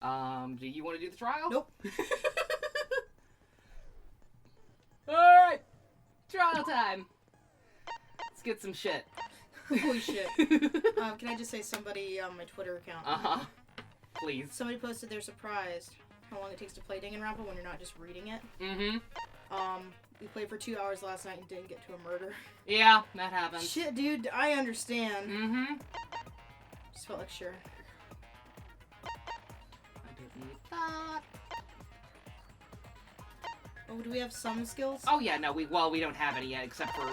Do you want to do the trial? Nope. Alright! Trial time! Let's get some shit. Holy shit. Can I just say somebody on my Twitter account? Uh-huh. Please. Somebody posted they're surprised how long it takes to play Danganronpa when you're not just reading it. Mm-hmm. We played for 2 hours last night and didn't get to a murder. Yeah, that happens. Shit, dude, I understand. Mm-hmm. Just felt like sure. I didn't need that. Oh, do we have some skills? Oh yeah, no, we don't have any yet, except for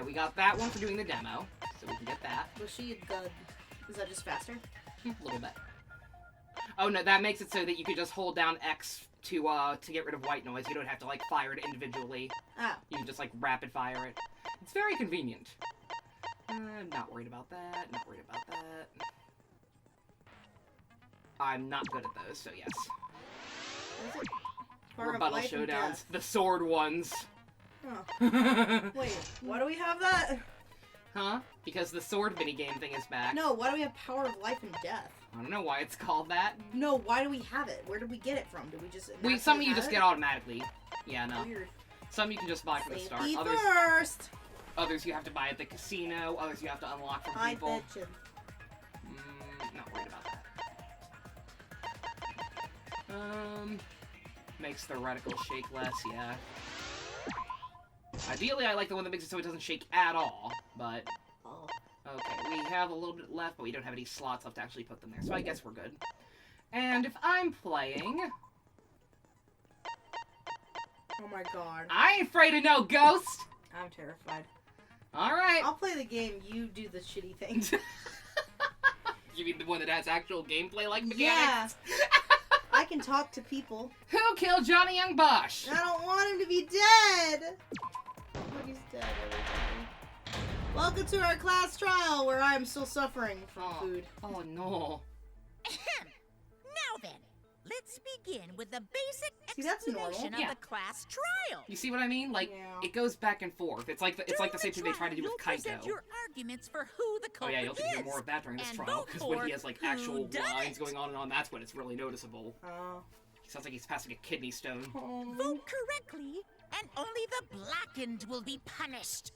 we got that one for doing the demo, so we can get that. Was she good? Is that just faster? A little bit. Oh no, that makes it so that you could just hold down X to get rid of white noise. You don't have to like fire it individually. Ah. You can just like rapid fire it. It's very convenient. Not worried about that. Not worried about that. I'm not good at those, so yes. What is it? Power of Rebuttal life and showdowns, death. the sword ones. Oh. Wait, why do we have that? Huh? Because the sword minigame thing is back. No, why do we have power of life and death? I don't know why it's called that. No, why do we have it? Where did we get it from? Did we just... Some you just get automatically. Yeah, no. Weird. Some you can just buy from the start. Safety Others, first! others you have to buy at the casino. Others you have to unlock from I people. betcha. Not worried about that. Makes the reticle shake less, yeah. Ideally, I like the one that makes it so it doesn't shake at all, but... Oh. Okay, we have a little bit left, but we don't have any slots left to actually put them there, so I guess we're good. And if I'm playing... Oh my god. I ain't afraid of no ghost! I'm terrified. Alright. I'll play the game, you do the shitty things. You mean the one that has actual gameplay like mechanics? Yeah. I can talk to people. Who killed Johnny Young Bosch? I don't want him to be dead! But he's dead, everybody. Welcome to our class trial, where I am still suffering from food. Oh no. Now then, let's begin with the basic See, that's normal. explanation of the class trial. You see what I mean? Like, Yeah. it goes back and forth. It's like the same thing they try to do with You'll present Kaito. your arguments for who the Oh culprit yeah, you'll get to hear is. more of that during this and trial, vote because when for he has like who actual done lines it. going on, that's when it's really noticeable. Oh. He sounds like he's passing a kidney stone. Vote correctly, and only the blackened will be punished.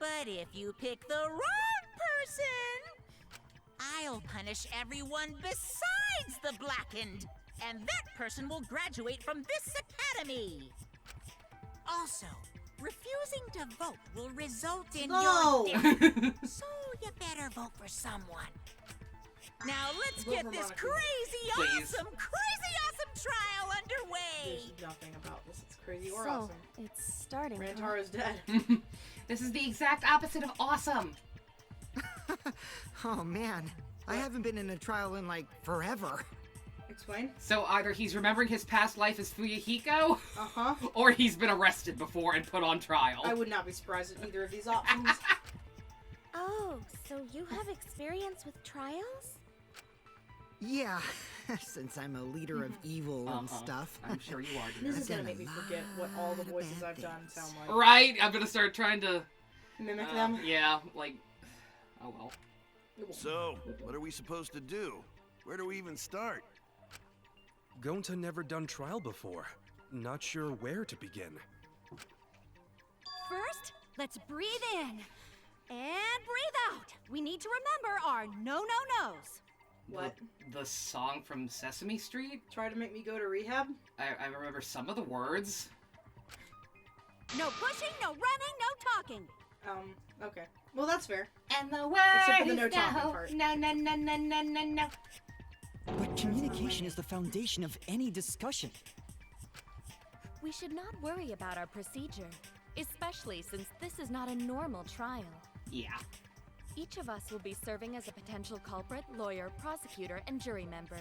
But if you pick the wrong person, I'll punish everyone besides the blackened, and that person will graduate from this academy. Also, refusing to vote will result in No. your death, so you better vote for someone. Now let's Vote get for this Monica. crazy Please. awesome trial underway. There's nothing about this. It's crazy or So, awesome. it's starting. huh? Rantaro's dead. This is the exact opposite of awesome. Oh man, I haven't been in a trial in like forever. Explain. So either he's remembering his past life as Fuyuhiko, Uh-huh. or he's been arrested before and put on trial. I would not be surprised at either of these options. Oh, so you have experience with trials? Yeah, since I'm a leader of evil and stuff. I'm sure you are. This dear. is gonna done make a me forget what all the lot of voices bad I've done things. sound like. Right? I'm gonna start trying to... Mimic them. Yeah, like... Oh well. So, what are we supposed to do? Where do we even start? Gonta never done trial before. Not sure where to begin. First, let's breathe in and breathe out. We need to remember our no-no-nos. What? The song from Sesame Street? Try to make me go to rehab? I remember some of the words. No pushing, no running, no talking. Okay. Well, that's fair. And the word Except for the no talking part. No. But communication is the foundation of any discussion. We should not worry about our procedure, especially since this is not a normal trial. Yeah. Each of us will be serving as a potential culprit, lawyer, prosecutor, and jury member.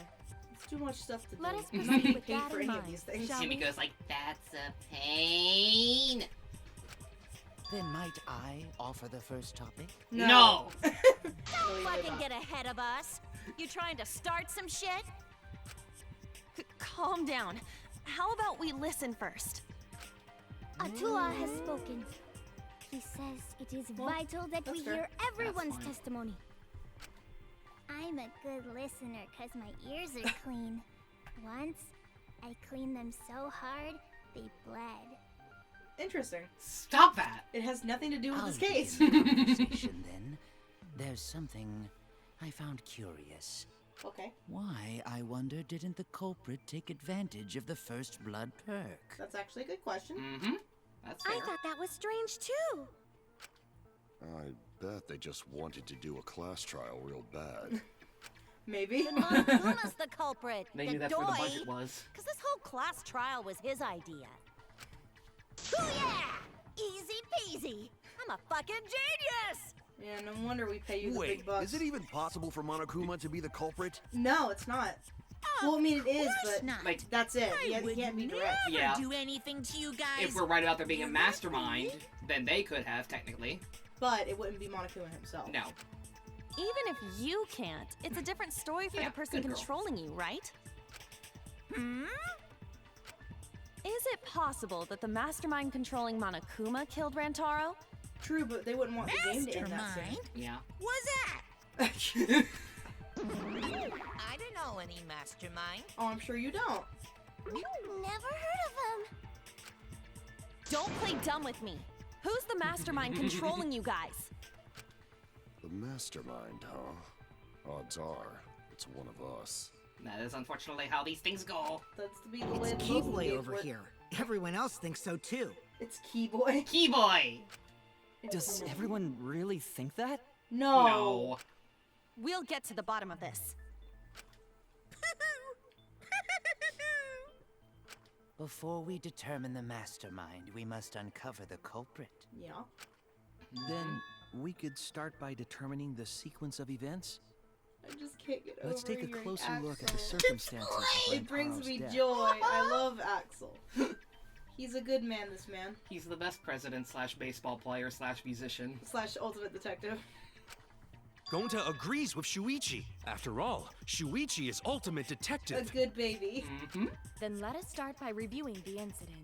It's too much stuff to do. Let us I'm not proceed getting with paid that for in any of mind, these things. shall Jimmy we? goes like, that's a pain. Then might I offer the first topic? No. Don't Really fucking not. get ahead of us. You trying to start some shit? Calm down. How about we listen first? Atua has spoken. He says it is vital that that's we fair. hear everyone's fine. testimony. I'm a good listener because my ears are clean. Once, I cleaned them so hard, they bled. Interesting. Stop that! It has nothing to do with I'll this case. begin the conversation then. There's something I found curious. Okay. Why, I wonder, didn't the culprit take advantage of the first blood perk? That's actually a good question. Mm-hmm. That's fair. I thought that was strange too. I bet they just wanted to do a class trial real bad. Maybe. Then Monokuma's the culprit. They the knew that's where the doi, budget was. Because this whole class trial was his idea. Oh yeah! Easy peasy. I'm a fucking genius! Yeah, no wonder we pay you the big Wait, bucks. is it even possible for Monokuma to be the culprit? No, it's not. Well, I mean, it is, course but not. Like, that's it. I You would can't be direct. never Yeah. do anything to you guys. if we're right about there being a mastermind, then they could have, technically. But it wouldn't be Monokuma himself. No. Even if you can't, it's a different story for Yeah, the person good girl. controlling you, right? Hmm? Is it possible that the mastermind controlling Monokuma killed Rantaro? True, but they wouldn't want the game to end that Mastermind? Yeah. Was that? soon. I don't know any mastermind. Oh, I'm sure you don't. Never heard of him. Don't play dumb with me. Who's the mastermind controlling you guys? The mastermind, huh? Odds are, it's one of us. That is unfortunately how these things go. That's to be the way It's it's supposed to Keyboy be. over here. Everyone else thinks so too. It's Keyboy. Keyboy! Does everyone really think that? No. No. We'll get to the bottom of this. Before we determine the mastermind, we must uncover the culprit. Yeah. Then we could start by determining the sequence of events. I just can't get over Let's take a hearing closer look at the Axel. circumstances of It brings Rantaro's me death. joy. I love Axel. He's a good man, this man. He's the best president slash baseball player slash musician. Slash ultimate detective. Gonta agrees with Shuichi. After all, Shuichi is ultimate A detective. good baby. Mm-hmm. Then let us start by reviewing the incident.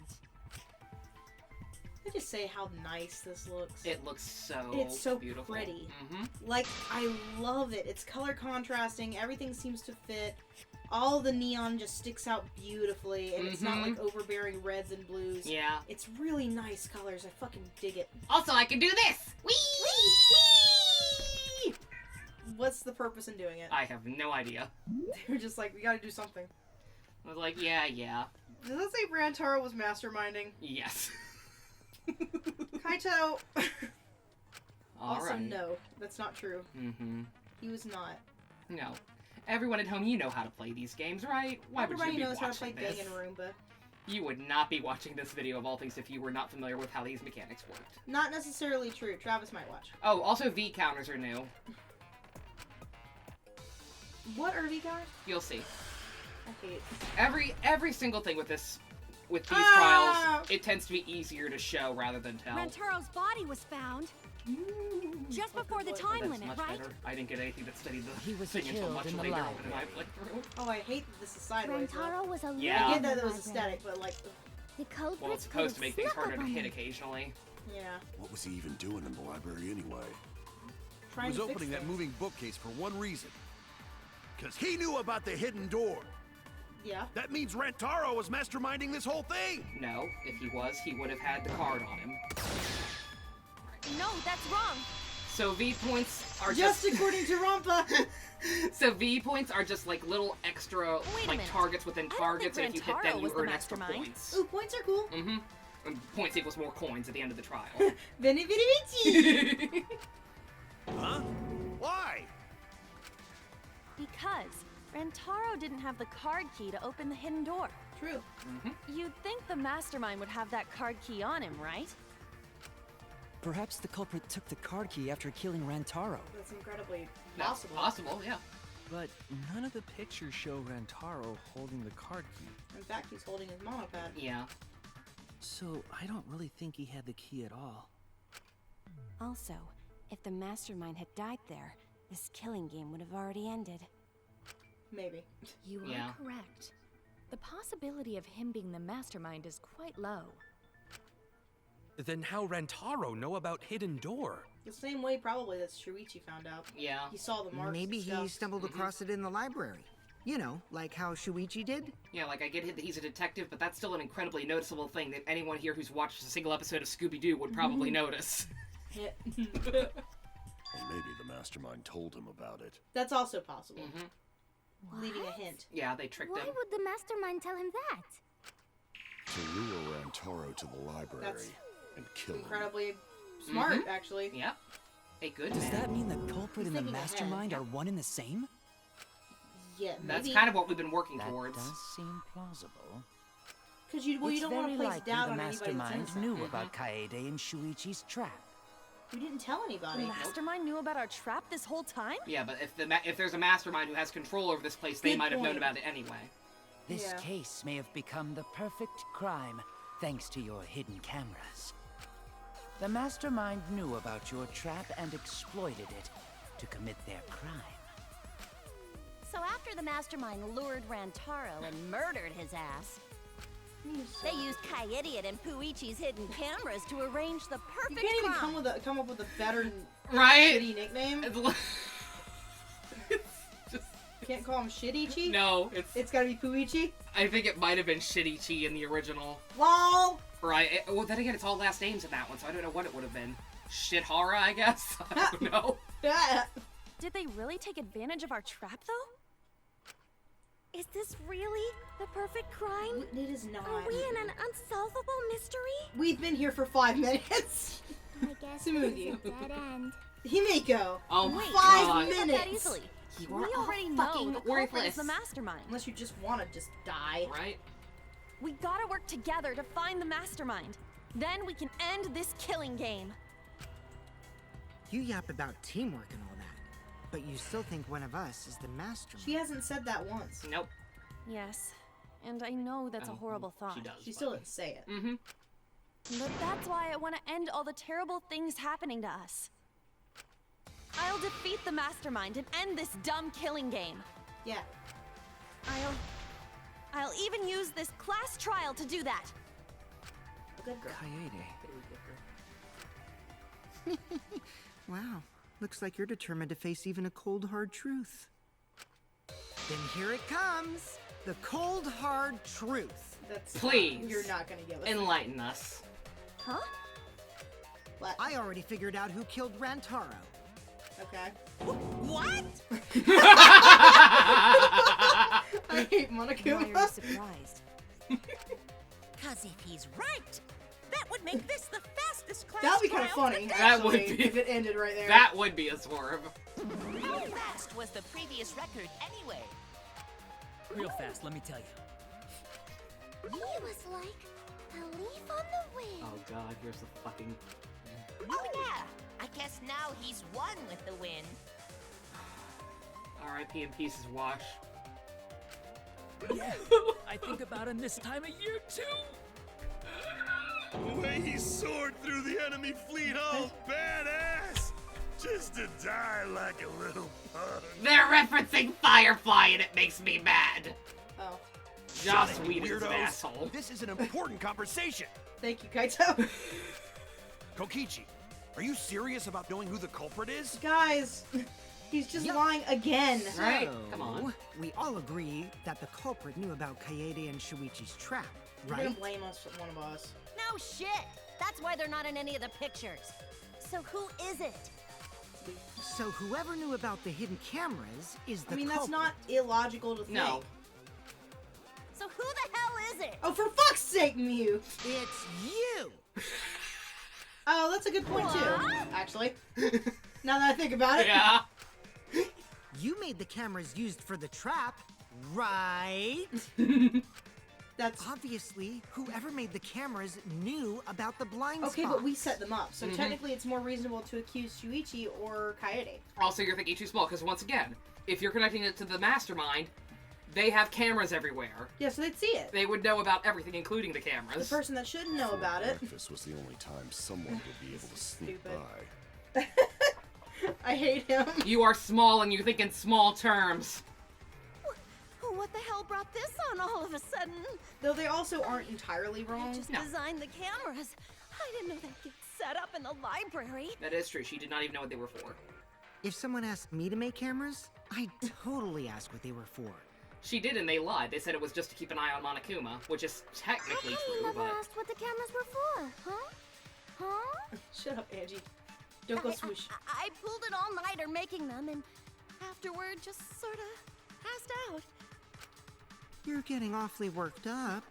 I just say how nice this looks. It looks so It's so beautiful. pretty. Mm-hmm. Like, I love it. It's color contrasting. Everything seems to fit. All the neon just sticks out beautifully, and it's not Mhm. like overbearing reds and blues. Yeah. It's really nice colors. I fucking dig it. Also, I can do this! Whee! What's the purpose in doing it? I have no idea. They were just like, we gotta do something. I was like, yeah. Does that say Rantaro was masterminding? Yes. Kaito. All Also, right. no, that's not true. Mm-hmm. He was not. No. Everyone at home, you know how to play these games, right? Why Everybody would you be knows how to play watching this? Danganronpa. You would not be watching this video of all things if you were not familiar with how these mechanics worked. Not necessarily true. Travis might watch. Oh, also V counters are new. What are V counters? You'll see. I hate. Every single thing with these Ah! trials, it tends to be easier to show rather than tell. Rantaro's body was found just before the time That's limit, much right? better. I didn't get anything that studied the He was thing until killed much in the later library. in my playthrough. Oh, I hate that this is sideways. though. Rantaro was alone. Yeah. I get that in it the was library. aesthetic, but like, The culprit Well, it's supposed to make things harder to hit it. occasionally. yeah. What was he even doing in the library anyway? He Trying was to fix opening that things. moving bookcase for one reason. Because he knew about the hidden door. Yeah. That means Rantaro was masterminding this whole thing. No, if he was, he would have had the card on him. No, that's wrong. So V points are Just just according to Rampa. so V points are just like little extra Wait a like minute. targets within I don't targets, think and if you hit Rantaro them, you was the earn extra mastermind. points. Ooh, points are cool. Mm-hmm. And points equals more coins at the end of the trial. Veni vidi vici. Huh? Why? Because Rantaro didn't have the card key to open the hidden door. True. You'd think the mastermind would have that card key on him, right? Perhaps the culprit took the card key after killing Rantaro. That's incredibly That's possible. possible, yeah. But none of the pictures show Rantaro holding the card key. In fact, he's holding his monopad. Yeah. So I don't really think he had the key at all. Also, if the mastermind had died there, this killing game would have already ended. Maybe. You Yeah. are correct. The possibility of him being the mastermind is quite low. Then how Rantaro know about Hidden Door? The same way probably that Shuichi found out. Yeah. He saw the marks. Maybe and he stuff. stumbled across it in the library. You know, like how Shuichi did. Yeah, like, I get that he's a detective, but that's still an incredibly noticeable thing that anyone here who's watched a single episode of Scooby-Doo would probably notice. Yeah. Or maybe the mastermind told him about it. That's also possible. Mm-hmm. Leaving a hint. Yeah, they tricked Why him. would the mastermind tell him that? To lure Rantaro to the library That's and kill him. Incredibly smart, actually. Yep. Hey, good Does man. that mean the culprit and the thinking ahead. mastermind are one and the same? Yeah, That's maybe. kind of what we've been working That towards. does seem plausible. Because you It's don't want very to place likely doubt the on anybody that's mastermind innocent. knew about Kaede and Shuichi's trap. We didn't tell The anybody. mastermind knew about our trap this whole time? Yeah, but if there's a mastermind who has control over this place, they Good might have known point. about it anyway. This Yeah. case may have become the perfect crime thanks to your hidden cameras. The mastermind knew about your trap and exploited it to commit their crime. So after the mastermind lured Rantaro and murdered his ass, they used Kaede and Puichi's hidden cameras to arrange the You perfect can't even crime. come up with a better Right? shitty nickname. Can't call him Shitty-Chi? No, It's gotta be Puichi? I think it might have been Shitty Chi in the original. LOL! Right. Well, then again, it's all last names in that one, so I don't know what it would have been. Shithara, I guess? I don't know. Did they really take advantage of our trap, though? Is this really the perfect crime? It is not. Are we in an unsolvable mystery? We've been here for 5 minutes. I guess Smoothie. it's a dead end. Himiko. Oh my 5 God. That minutes. easily. You We are already fucking know the culprit worthless. is the mastermind. Unless you just want to just die. Right? We gotta work together to find the mastermind. Then we can end this killing game. You yap about teamwork and all that, but you still think one of us is the mastermind. She hasn't said that once. Nope. Yes. And I know that's a horrible thought. She does. She still didn't say it. Mm-hmm. But that's why I want to end all the terrible things happening to us. I'll defeat the mastermind and end this dumb killing game. Yeah. I'll even use this class trial to do that. Good girl. Kaede. Wow, looks like you're determined to face even a cold, hard truth. Then here it comes, the cold, hard truth. That's Please. You're not gonna give us. Enlighten us. Huh? What? I already figured out who killed Rantaro. Okay. What? I hate Why are Monokuma. you surprised? Cause if he's right, that would make this the fastest class That'd be kind of trial funny. to That would actually, be. if it ended right there. That would be a swerve. How fast was the previous record anyway? Real fast, let me tell you. He was like a leaf on the wind. Oh god, here's the fucking... Oh yeah, I guess now he's one with the wind. R.I.P. in pieces, Wash. Yeah, I think about him this time of year too. The way he soared through the enemy fleet, all badass! Just to die like a little pug. They're referencing Firefly and it makes me mad. Oh. Joss Shut it, Whedon's an weirdos. asshole. This is an important conversation. Thank you, Kaito. Kokichi, are you serious about knowing who the culprit is? Guys, he's just lying again. Right? So, Come on. We all agree that the culprit knew about Kaede and Shuichi's trap, You're gonna right? blame us, one of us. No shit. That's why they're not in any of the pictures. So who is it? So whoever knew about the hidden cameras is the I mean, culprit. that's not illogical to think. No. So who the hell is it? Oh, for fuck's sake, Mew! It's you! Oh, that's a good point, too. Actually. Now that I think about it. Yeah. You made the cameras used for the trap, right? That's... Obviously, whoever made the cameras knew about the blind Okay, spots. but we set them up, so technically it's more reasonable to accuse Shuichi or Kaede. Also, you're thinking too small, because once again, if you're connecting it to the mastermind, they have cameras everywhere. Yeah, so they'd see it. They would know about everything, including the cameras. The person that shouldn't know about it. Breakfast was the only time someone would be able to sneak Stupid. by. I hate him. You are small and you think in small terms. What the hell brought this on all of a sudden? Though they also aren't entirely wrong. Just No. designed the cameras. I didn't know that gets set up in the library. That is true. She did not even know what they were for. If someone asked me to make cameras, I'd totally ask what they were for. She did, and they lied. They said it was just to keep an eye on Monokuma, which is technically true, never but... asked what the cameras were for, huh? Huh? Shut up, Angie. Don't go swoosh. I pulled an all-nighter making them, and afterward just sorta passed out. You're getting awfully worked up.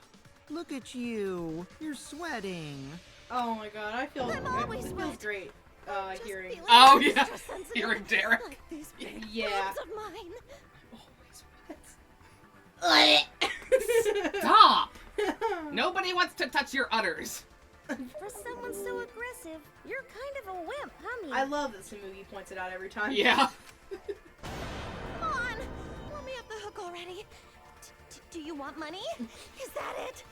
Look at you. You're sweating. Oh my god, I feel I'm always it feels wet. great. Hearing. feeling Oh, yeah. extra sensitive, Hearing Derek. Like these big Yeah. boobs of mine. Stop! Nobody wants to touch your udders. For someone so aggressive, you're kind of a wimp, huh, me? I love that Samugi points it out every time. Yeah. Come on, let me off the hook already. Do you want money? Is that it?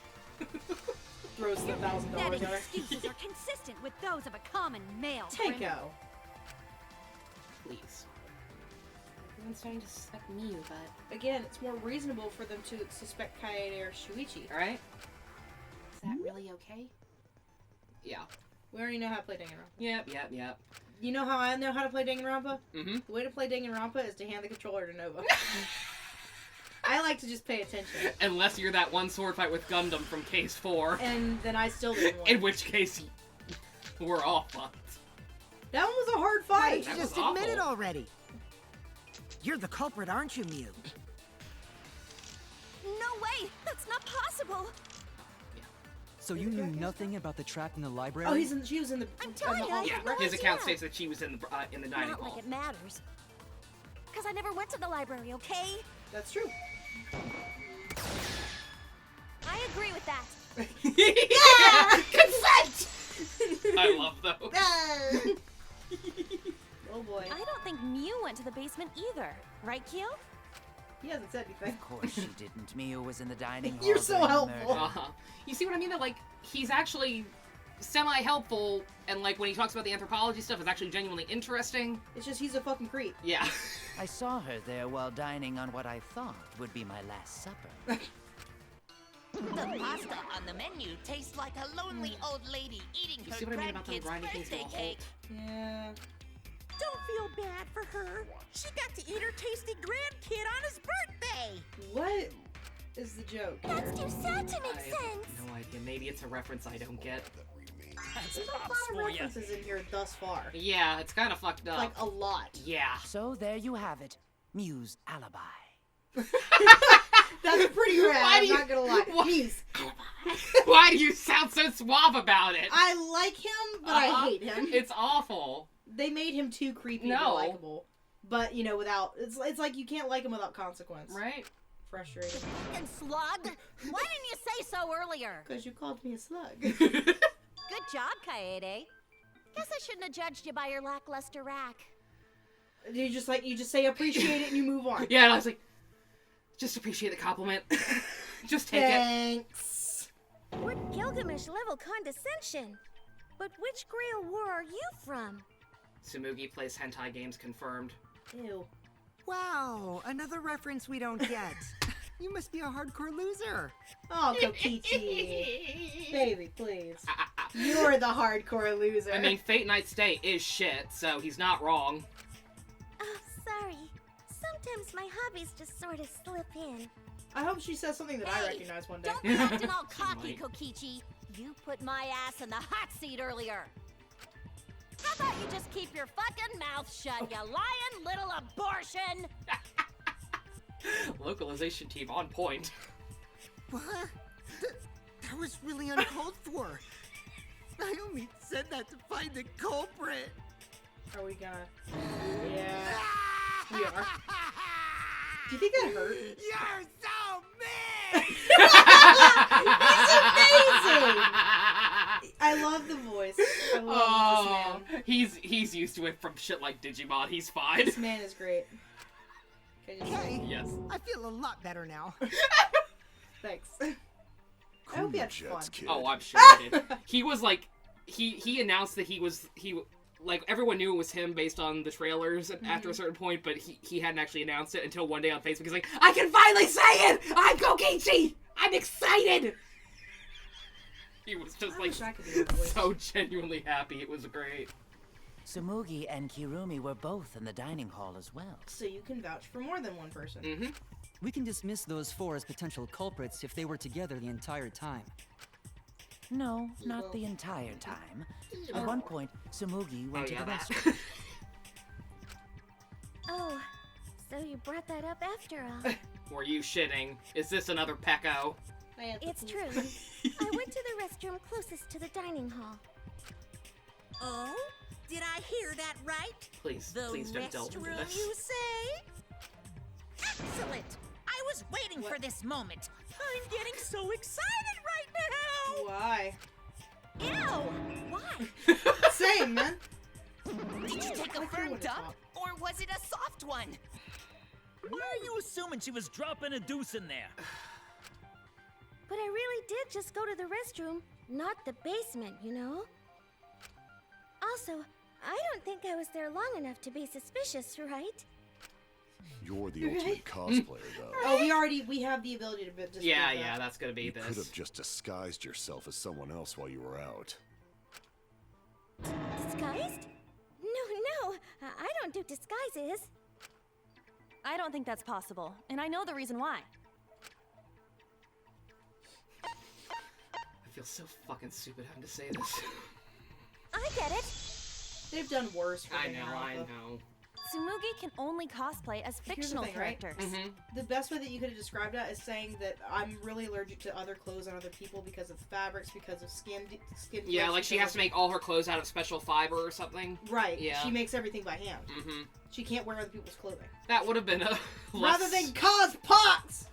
Throws the $1,000 That at her. excuses are consistent with those of a common male. Tanko. Please. Everyone's starting to suspect Miu, but... Again, it's more reasonable for them to suspect Kaede or Shuichi. Alright? Is that really okay? Yeah. We already know how to play Danganronpa. Yep. You know how I know how to play Danganronpa? Mm-hmm. The way to play Danganronpa is to hand the controller to Nova. I like to just pay attention. Unless you're that one sword fight with Gundam from Case 4. And then I still didn't win. In which case, we're all fucked. That one was a hard Right, fight. you That just was admitted awful. already. You're the culprit, aren't you, Miu? No way! That's not possible! So you knew nothing about the trap in the library? Oh, she was in the. I'm telling you, I hall. had no His account idea. states that she was in the dining Not hall. like it matters. Because I never went to the library, okay? That's true. I agree with that. Consent! I love those. Oh boy. I don't think Miu went to the basement either. Right, Kyo? He hasn't said anything. Of course she didn't. Miu was in the dining hall. You're so during the helpful. murder. Uh-huh. You see what I mean? That, like, he's actually semi-helpful, and, like, when he talks about the anthropology stuff, it's actually genuinely interesting. It's just he's a fucking creep. Yeah. I saw her there while dining on what I thought would be my last supper. The pasta on the menu tastes like a lonely old lady eating You her see what I mean about them grandkid's grinding things to a birthday halt? cake. Yeah. Don't feel bad for her. She got to eat her tasty grandkid on his birthday. What is the joke? That's too sad to make I sense. have no idea. Maybe it's a reference I don't get. There's a lot of references in here thus far. Yeah, it's kind of fucked up. Like a lot. Yeah. So there you have it. Miu's alibi. That's pretty rad. Why I'm do you- not gonna lie. why- He's. Why do you sound so suave about it? I like him, but I hate him. It's awful. They made him too creepy to be No. likable. But you know, without it's like you can't like him without consequence. Right? Frustrating. And slug? Why didn't you say so earlier? Because you called me a slug. Good job, Kaede. Guess I shouldn't have judged you by your lackluster rack. You just say appreciate it and you move on. Yeah, and I was like, just appreciate the compliment. Just take it. Thanks. What Gilgamesh-level condescension? But which Grail War are you from? Tsumugi plays hentai games confirmed. Ew. Wow, another reference we don't get. You must be a hardcore loser. Oh, Kokichi. Baby, please. You're the hardcore loser. I mean, Fate Night Stay is shit, so he's not wrong. Oh, sorry. Sometimes my hobbies just sort of slip in. I hope she says something that I Hey, recognize one day. Don't be acting all She cocky, might. Kokichi. You put my ass in the hot seat earlier. How about you just keep your fucking mouth shut, you lying little abortion? Localization team on point. What? That was really uncalled for. I only said that to find the culprit. Are we gonna? Yeah. We are. Do you think that hurt? You're so mean! He's amazing! I love the voice. I love this man. He's used to it from shit like Digimon. He's fine. This man is great. Can you say? Hey, Yes. I feel a lot better now. Thanks. I hope he had fun. Jets, kid. Oh, I'm sure he did. He was like, he announced that like everyone knew it was him based on the trailers after a certain point, but he hadn't actually announced it until one day on Facebook. He's like, I can finally say it! I'm Kokichi! I'm excited! He was just I like wish I could do that voice. so genuinely happy. It was great. Tsumugi and Kirumi were both in the dining hall as well. So you can vouch for more than one person. Mm-hmm. We can dismiss those four as potential culprits if they were together the entire time. No, not the entire time. At one point, Tsumugi went to the that. restroom. Oh, so you brought that up after all. Were you shitting? Is this another Pecco? It's true. I went to the restroom closest to the dining hall. Oh? Did I hear that right? Please, The please don't delve into restroom, this. you say? Excellent! I was waiting for this moment. I'm getting so excited right now! Why? Ew! Why? Same, man. Did you take a firm dump, or was it a soft one? Why are you assuming she was dropping a deuce in there? But I really did just go to the restroom, not the basement, you know? Also, I don't think I was there long enough to be suspicious, right? You're the ultimate cosplayer, though. Oh, we have the ability to disprove Yeah, that. yeah, that's gonna be You this. could have just disguised yourself as someone else while you were out. Disguised? No, I don't do disguises. I don't think that's possible, and I know the reason why. I feel so fucking stupid having to say this. I get it. They've done worse for I Danganronpa. know. Tsumugi can only cosplay as Here's the fictional thing, right? characters. The best way that you could have described that is saying that I'm really allergic to other clothes on other people because of fabrics, because of skin. Yeah, flex, like she because has to make all her clothes out of special fiber or something. Right. Yeah. She makes everything by hand. Mm-hmm. She can't wear other people's clothing. That would have been a Rather than cause pox!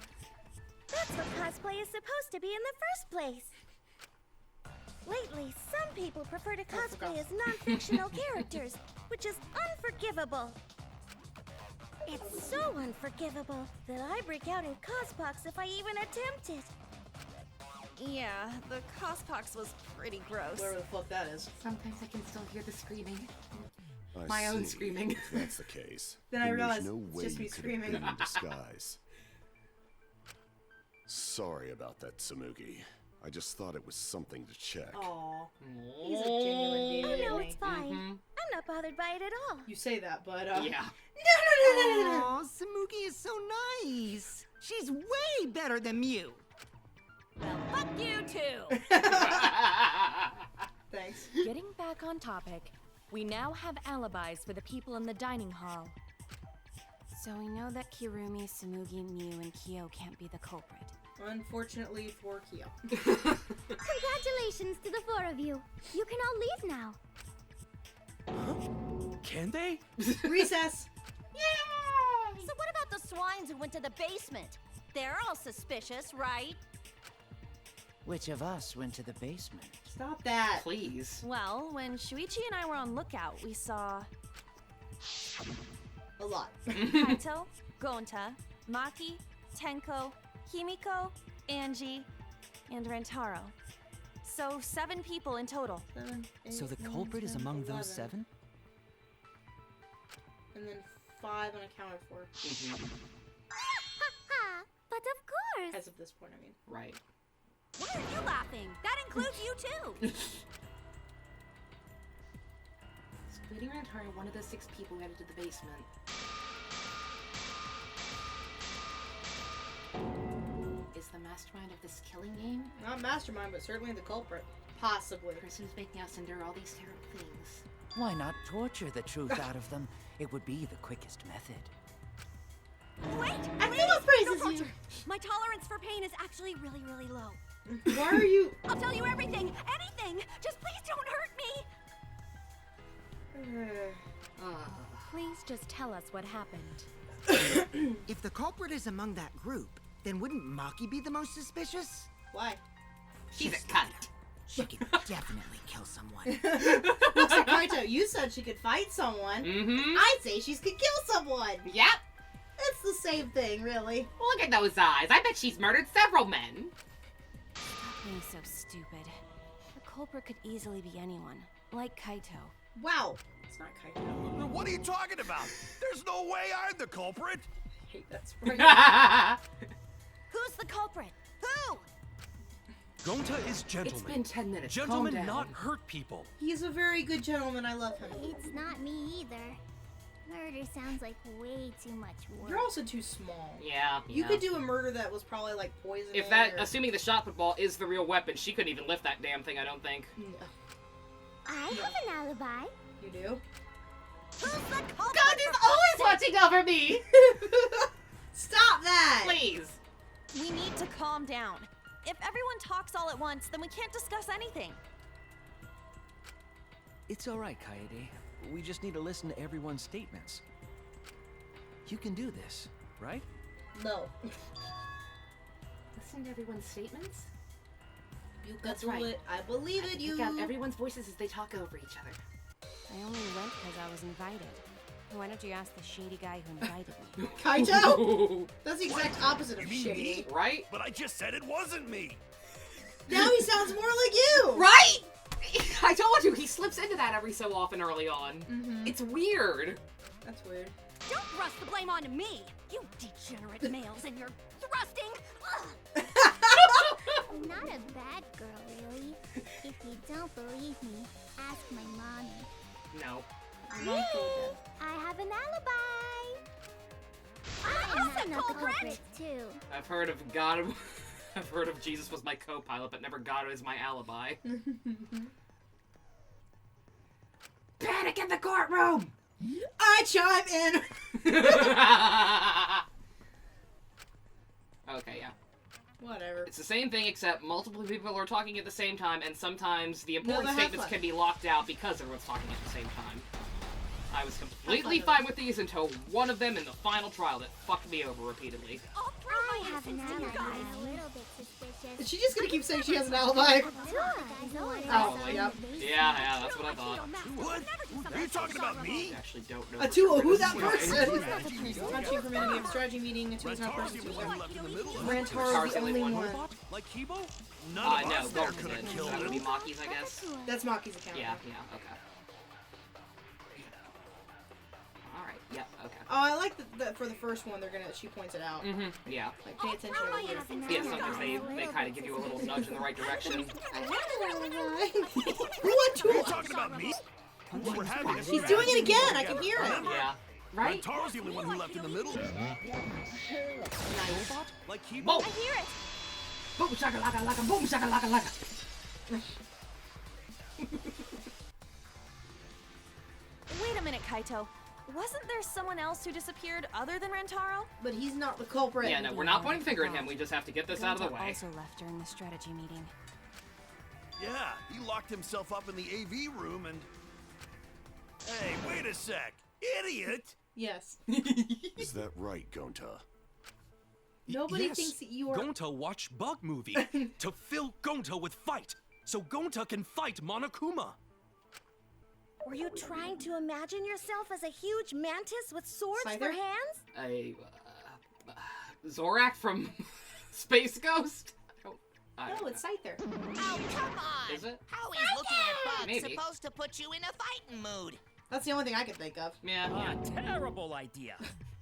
That's what cosplay is supposed to be in the first place. Lately, some people prefer to cosplay as non-fictional characters, which is unforgivable. It's so unforgivable that I break out in cospox if I even attempt it. Yeah, the cospox was pretty gross. Whatever the fuck that is. Sometimes I can still hear the screaming. I My own see. screaming. If that's the case, Then I there's realized no it's way just you me could have screaming. been in disguise. Sorry about that, Tsumugi. I just thought it was something to check. Aw. He's a genuine dude. Oh no, isn't it's he? fine. I'm not bothered by it at all. You say that, but Yeah. No. Aw, Tsumugi is so nice. She's way better than Mew. Well, fuck you too! Thanks. Getting back on topic, we now have alibis for the people in the dining hall. So we know that Kirumi, Tsumugi, Mew, and Kyo can't be the culprit. Unfortunately for Kyo. Congratulations to the four of you. You can all leave now. Can they? Recess. So what about the swines who went to the basement? They're all suspicious, right? Which of us went to the basement? Stop that. Please. Well, when Shuichi and I were on lookout, we saw A lot. Kaito, Gonta, Maki, Tenko, Himiko, Angie, and Rantaro. So 7 people in total. 7, 8, So the 9, culprit is 10, among 11. those 7? And then 5 unaccounted for. Ha! But of course. As of this point, I mean. Right. Why are you laughing? That includes you too! Excluding Rantaro, one of the 6 people headed to the basement. Is the mastermind of this killing game? Not mastermind, but certainly the culprit. Possibly. The person who's making us endure all these terrible things. Why not torture the truth out of them? It would be the quickest method. Wait! Aquila praises no you. torture. My tolerance for pain is actually really, really low. Why are you? I'll tell you everything! Anything! Just please don't hurt me! Please just tell us what happened. If the culprit is among that group, then wouldn't Maki be the most suspicious? Why? She's a cunt. She could definitely kill someone. Looks like Kaito, you said she could fight someone. Mm-hmm. I'd say she could kill someone. Yep. It's the same thing, really. Look at those eyes. I bet she's murdered several men. Stop being so stupid. The culprit could easily be anyone, like Kaito. Wow. It's not Kaito. What are you talking about? There's no way I'm the culprit. I hate that spray. Who's the culprit? Who? Gonta is gentleman. It's been 10 minutes. Gentlemen Calm down. not hurt people. He's a very good gentleman. I love him. It's not me either. Murder sounds like way too much work. You're also too small. Yeah. You could do a murder that was probably like poison. If that, assuming the shot put ball is the real weapon, she couldn't even lift that damn thing, I don't think. No. I have an alibi. You do? Who's the culprit? God is always watching over me! Stop that! Please! We need to calm down. If everyone talks all at once, then we can't discuss anything. It's all right, Kaede. We just need to listen to everyone's statements. You can do this, right? No. Listen to everyone's statements? You That's can do right. it. I believe it, you. Pick out everyone's voices as they talk over each other. I only went because I was invited. Why don't you ask the shady guy who invited me? Kaito? That's the exact opposite of You mean shady. me? Right? But I just said it wasn't me. Now he sounds more like you! Right? I told you, he slips into that every so often early on. Mm-hmm. It's weird. That's weird. Don't thrust the blame onto me, you degenerate males, and you're thrusting. I'm not a bad girl, really. If you don't believe me, ask my mommy. No. I have an alibi. I'm not the culprit too. I've heard of God. I've heard of Jesus was my co-pilot, but never God is my alibi. Panic in the courtroom! I chime in! Okay, yeah. Whatever. It's the same thing, except multiple people are talking at the same time, and sometimes the important have statements fun. can be locked out because everyone's talking at the same time. I was completely fine with these until one of them in the final trial that fucked me over repeatedly. I have an alibi. A little bit suspicious. Is she just gonna keep saying she has an alibi? Oh, yep. Yeah, that's what I thought. What? Are you talking about me? I actually don't know. A two, who's that Yeah. person? Watching from enemy of strategy meeting, a two is not person. Rantaro's the only one. Like Kibo? No, None of us there Golden could have did. killed That would be him. Maki's, I guess. That's Maki's account. Yeah, okay. Alright, yep, okay. Oh, I like that for the first one, she points it out. Mm-hmm, yeah. Like, pay attention over here. Yeah, sometimes they kind of give you a little nudge in the right direction. I have an alibi. What? Are you talking about me? We're having a She's doing it again, I can hear it. Yeah. Right? Rantaro's the only one who left in the middle. Nice. Like Kibo? Boom! I hear it. Boom shakalaka laka, boom shakalaka laka. Wait a minute, Kaito. Wasn't there someone else who disappeared other than Rantaro? But he's not the culprit. Yeah, no, we're not pointing a finger at him. We just have to get this out of the Gonta way. also left during the strategy meeting. Yeah, he locked himself up in the AV room and... Hey, wait a sec. Idiot! Yes. Is that right, Gonta? Nobody Yes. thinks that you are... Gonta watch Bug Movie to fill Gonta with fight, so Gonta can fight Monokuma. Were you trying to imagine yourself as a huge mantis with swords for Scyther? hands? Zorak from Space Ghost? I don't No, it's Scyther. Oh, come on! Is it? How is looking at bugs Maybe. supposed to put you in a fighting mood? That's the only thing I can think of. Yeah. Terrible idea.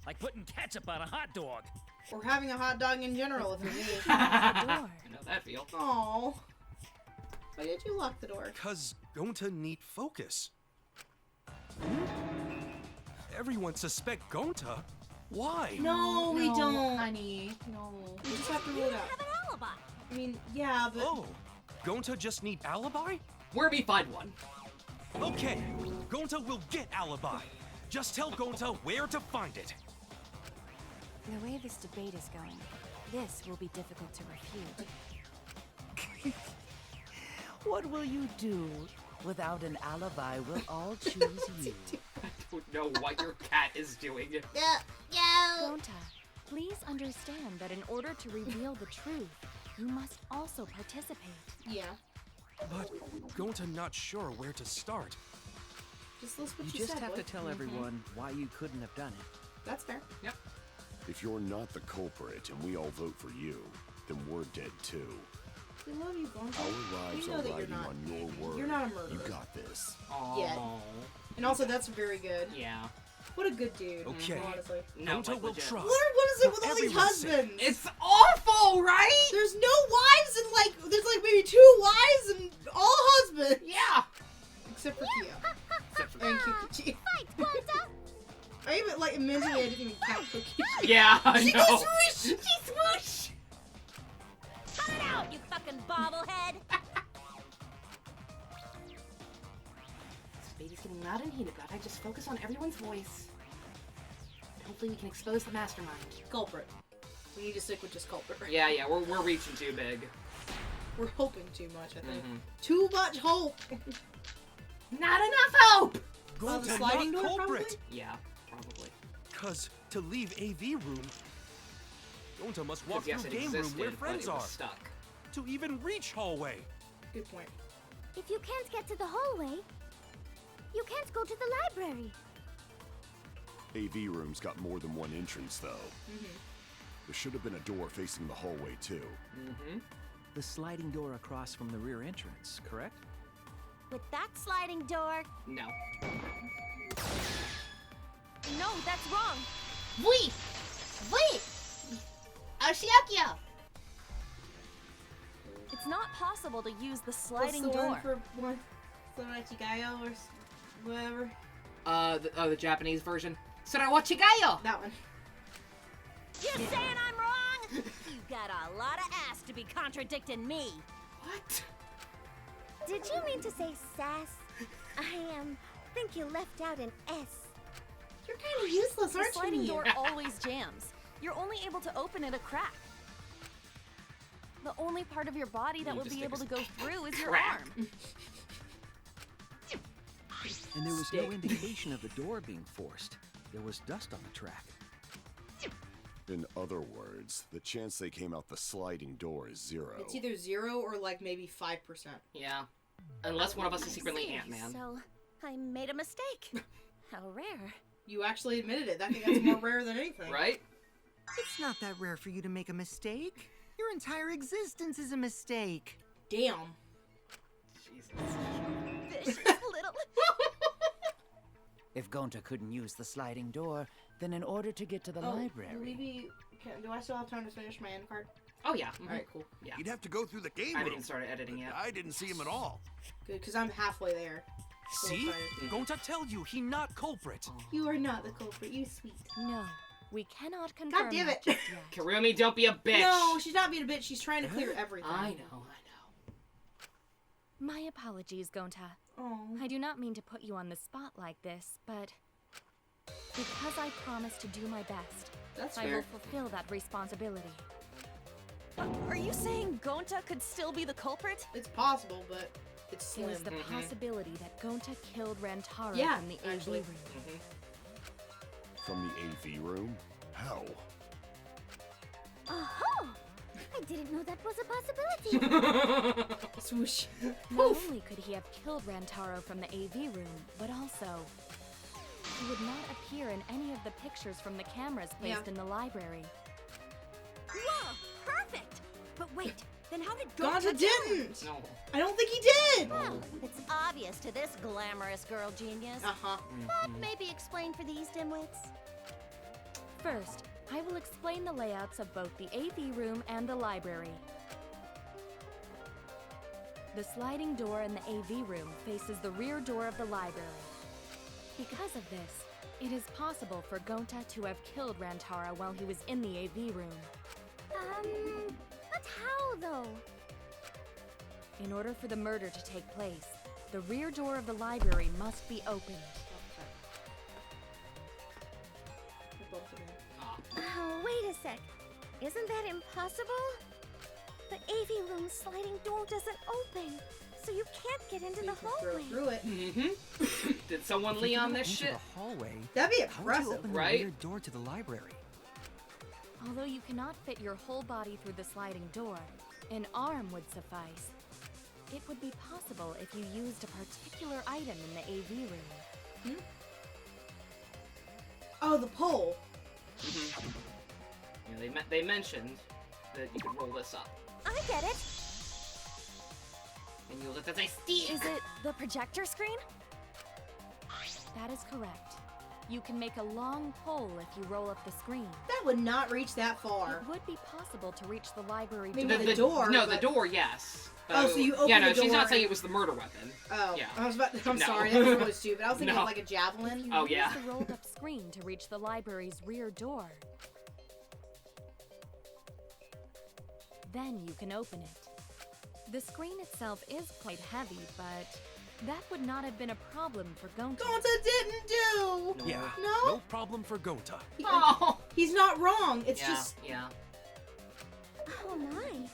Like putting ketchup on a hot dog. Or having a hot dog in general, if you're me. I know that feel. Aww. Why did you lock the door? Cause Gonta need focus. Everyone suspect Gonta? Why? No, we don't. honey. No. We just have to rule it out. Have an alibi. I mean, yeah, but... Oh, Gonta just need alibi? Where we find one? Okay, Gonta will get alibi. Just tell Gonta where to find it. The way this debate is going, this will be difficult to refute. What will you do? Without an alibi, we'll all choose you. I don't know what your cat is doing. Yeah. Gonta, please understand that in order to reveal the truth, you must also participate. Yeah. But Gonta not sure where to start. Just listen what You you just said, have to boy. tell everyone why you couldn't have done it. That's fair. Yep. If you're not the culprit and we all vote for you, then we're dead too. We love you, Gonta. Our lives know are that you're riding not- on your word. you're not a murderer. You got this. Aww. Yet. And also, that's very good. Yeah. What a good dude. Okay. Honestly. No, Gonta like will legit. try. What is it with For all these everyone's sake. husbands? It's awful, right? There's no wives and like, there's like maybe She No. goes swoosh! She swoosh! Cut it out, you fucking bobblehead! This baby's getting loud and heated, but I just focus on everyone's voice. Hopefully we can expose the mastermind. Culprit. We need to stick with just culprit. Yeah, we're reaching too big. We're hoping too much, I think. Mm-hmm. Too much hope! Not enough hope! Go the to sliding not door, culprit. Yeah, probably. Cause to leave AV room, Gonta must walk Yes, through it game room existed, where but friends it was are. stuck. To even reach hallway. Good point. If you can't get to the hallway, you can't go to the library. AV room's got more than one entrance, though. There should have been a door facing the hallway, too. The sliding door across from the rear entrance, correct? With that sliding door... No. No, that's wrong. Wait! Ashiakya! It's not possible to use the What's sliding the door. one for what? Sorachigayo or whatever? The Japanese version. Sarawachigayo! That one. You saying I'm wrong? You got a lot of ass to be contradicting me. What? Did you mean to say sass? I think you left out an S. You're kind of useless, The aren't sliding you? door always jams. You're only able to open it a crack. The only part of your body that You will just be think able to it's go through is your crack. arm. And there was no indication of the door being forced. There was dust on the track. In other words, the chance they came out the sliding door is 0. It's either 0 or like maybe 5%. Yeah. Unless one of us is secretly See, Ant-Man. So, I made a mistake. How rare. You actually admitted it. I think that's more rare than anything. Right? It's not that rare for you to make a mistake. Your entire existence is a mistake. Damn. Jesus. Vicious little... If Gonta couldn't use the sliding door, then in order to get to the Will we library... be... do I still have time to finish my end card? Oh, yeah. Alright, cool. Yeah. He'd have to go through the game I haven't room. even started editing yet. I didn't see him at all. Good, because I'm halfway there. So See? excited. Gonta tell you he not culprit. You are not the culprit, you sweet. No, we cannot confirm. God damn it! that just yet. Karumi, don't be a bitch! No, she's not being a bitch. She's trying to clear everything. I know. My apologies, Gonta. Oh. I do not mean to put you on the spot like this, but because I promised to do my best, That's I fair. will fulfill that responsibility. Are you saying Gonta could still be the culprit? It's possible, but it's slim. There is the possibility that Gonta killed Rantaro Yeah, from the actually. AV room. From the AV room? How? Oh! I didn't know that was a possibility. Swoosh. Not only could he have killed Rantaro from the AV room, but also he would not appear in any of the pictures from the cameras placed in the library. Whoa! Perfect! But wait, then how did Gonta didn't! No. I don't think he did! Well, it's obvious to this glamorous girl genius. Uh-huh. But maybe explain for these dimwits. First, I will explain the layouts of both the AV room and the library. The sliding door in the AV room faces the rear door of the library. Because of this, it is possible for Gonta to have killed Rantaro while he was in the AV room. But how though? In order for the murder to take place, the rear door of the library must be opened. Oh, wait a sec. Isn't that impossible? The AV room sliding door doesn't open, so you can't get into the hallway. Through it. Mm-hmm. Did someone If you Leon could this enter shit? the hallway, That'd be how would you impressive, open right? the rear door to the library? Although you cannot fit your whole body through the sliding door, an arm would suffice. It would be possible if you used a particular item in the AV room. Oh, the pole. Yeah, they mentioned that you could roll this up. I get it. And you'll let that say Steve! Is it the projector screen? That is correct. You can make a long pole if you roll up the screen. That would not reach that far. It would be possible to reach the library Maybe door. the door, No, but- the door, yes. Oh, so you open Yeah, no, the she's door not saying and- it was the murder weapon. Oh, Yeah. I'm No. sorry, that was really stupid. I was thinking No. of like a javelin. You Oh, use yeah. the rolled up screen to reach the library's rear door. Then you can open it. The screen itself is quite heavy, but that would not have been a problem for Gonta. Gonta didn't do! Yeah, No? no problem for Gonta. He's not wrong. It's just... Yeah. Oh my.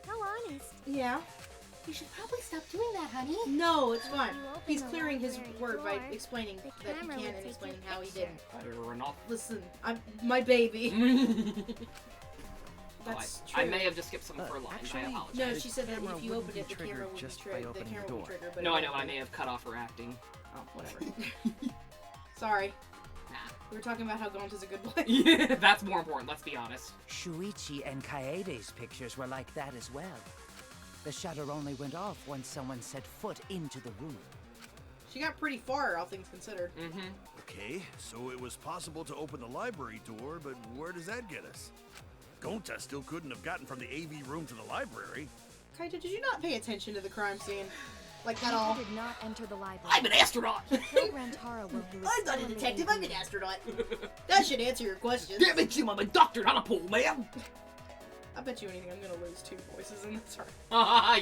How honest. Yeah. You should probably stop doing that, honey. No, it's fine. you open He's the clearing his library word by door, explaining the that he camera can would and take explaining your how he picture. didn't. Fair enough. Listen, I'm my baby. That's true. I may have just skipped some of her lines. actually, I apologize. No, she said that camera if you wouldn't opened be it, the camera triggered would be just by triggered. The opening camera the would be door. triggered, but No, it I know. I wouldn't may have cut off her acting. Oh, whatever. Sorry. Nah. We were talking about how Gonta's a good boy. Yeah, that's more important. Let's be honest. Shuichi and Kaede's pictures were like that as well. The shutter only went off once someone set foot into the room. She got pretty far, all things considered. Mm-hmm. Okay, so it was possible to open the library door, but where does that get us? Gonta still couldn't have gotten from the AV room to the library. Kaito, did you not pay attention to the crime scene? Like at all? Gonta did not enter the library. I'm an astronaut! He killed Rantaro while he was I'm not still a in the detective, AV I'm an room. astronaut. That should answer your question. Damn it, Jim, I'm a doctor, not a pool man! I bet you anything I'm gonna lose 2 voices in this.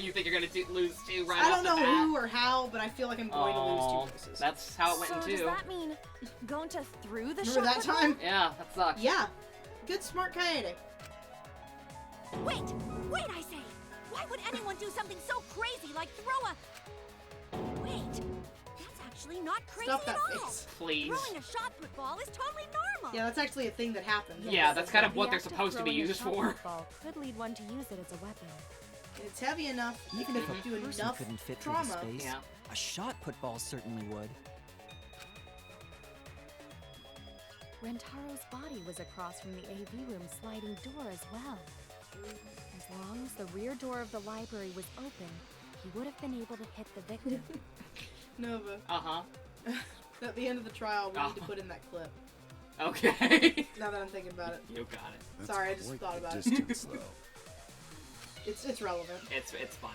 You think you're gonna lose 2 right I off don't the know bat? who or how, but I feel like I'm going to lose 2 voices. That's how it went So in does 2. that mean Gonta threw the Remember shot that put time? Yeah, that sucks. Yeah. Good smart Kaede. Wait! Wait, I say! Why would anyone do something so crazy like throw a... Wait! That's actually not crazy Stop that at all! face. Please. Throwing a shot put ball is totally normal! Yeah, that's actually a thing that happens. Yeah, that's kind of The what they're act of supposed to be throwing a used shot for. put ball could lead one to use it as a weapon. It's heavy enough. Even if a do person enough couldn't fit through trauma. the space, Yeah. a shot put ball certainly would. Rantaro's body was across from the AV room sliding door as well. As long as the rear door of the library was open, he would have been able to hit the victim. Nova. Uh-huh. At the end of the trial, we need to Oh. put in that clip. Okay. Now that I'm thinking about it. You got it. That's Sorry, I just quite thought the about it. distance, though. It's relevant. It's fine.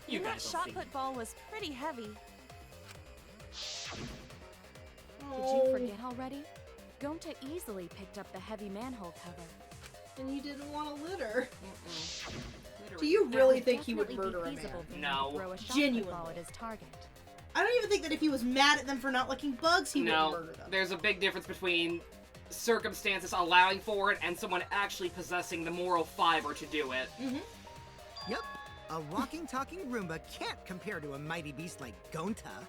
You And that guys will shot see. put ball was pretty heavy. Did Oh. you forget already? Gonta easily picked up the heavy manhole cover. And he didn't want to litter. Literally. Do you It really would think he would definitely murder be a man? feasible for him No. to throw a shot put Genuinely. ball at his target. I don't even think that if he was mad at them for not liking bugs, he No, would murder them. there's a big difference between circumstances allowing for it and someone actually possessing the moral fiber to do it. Yep. A walking, talking Roomba can't compare to a mighty beast like Gonta.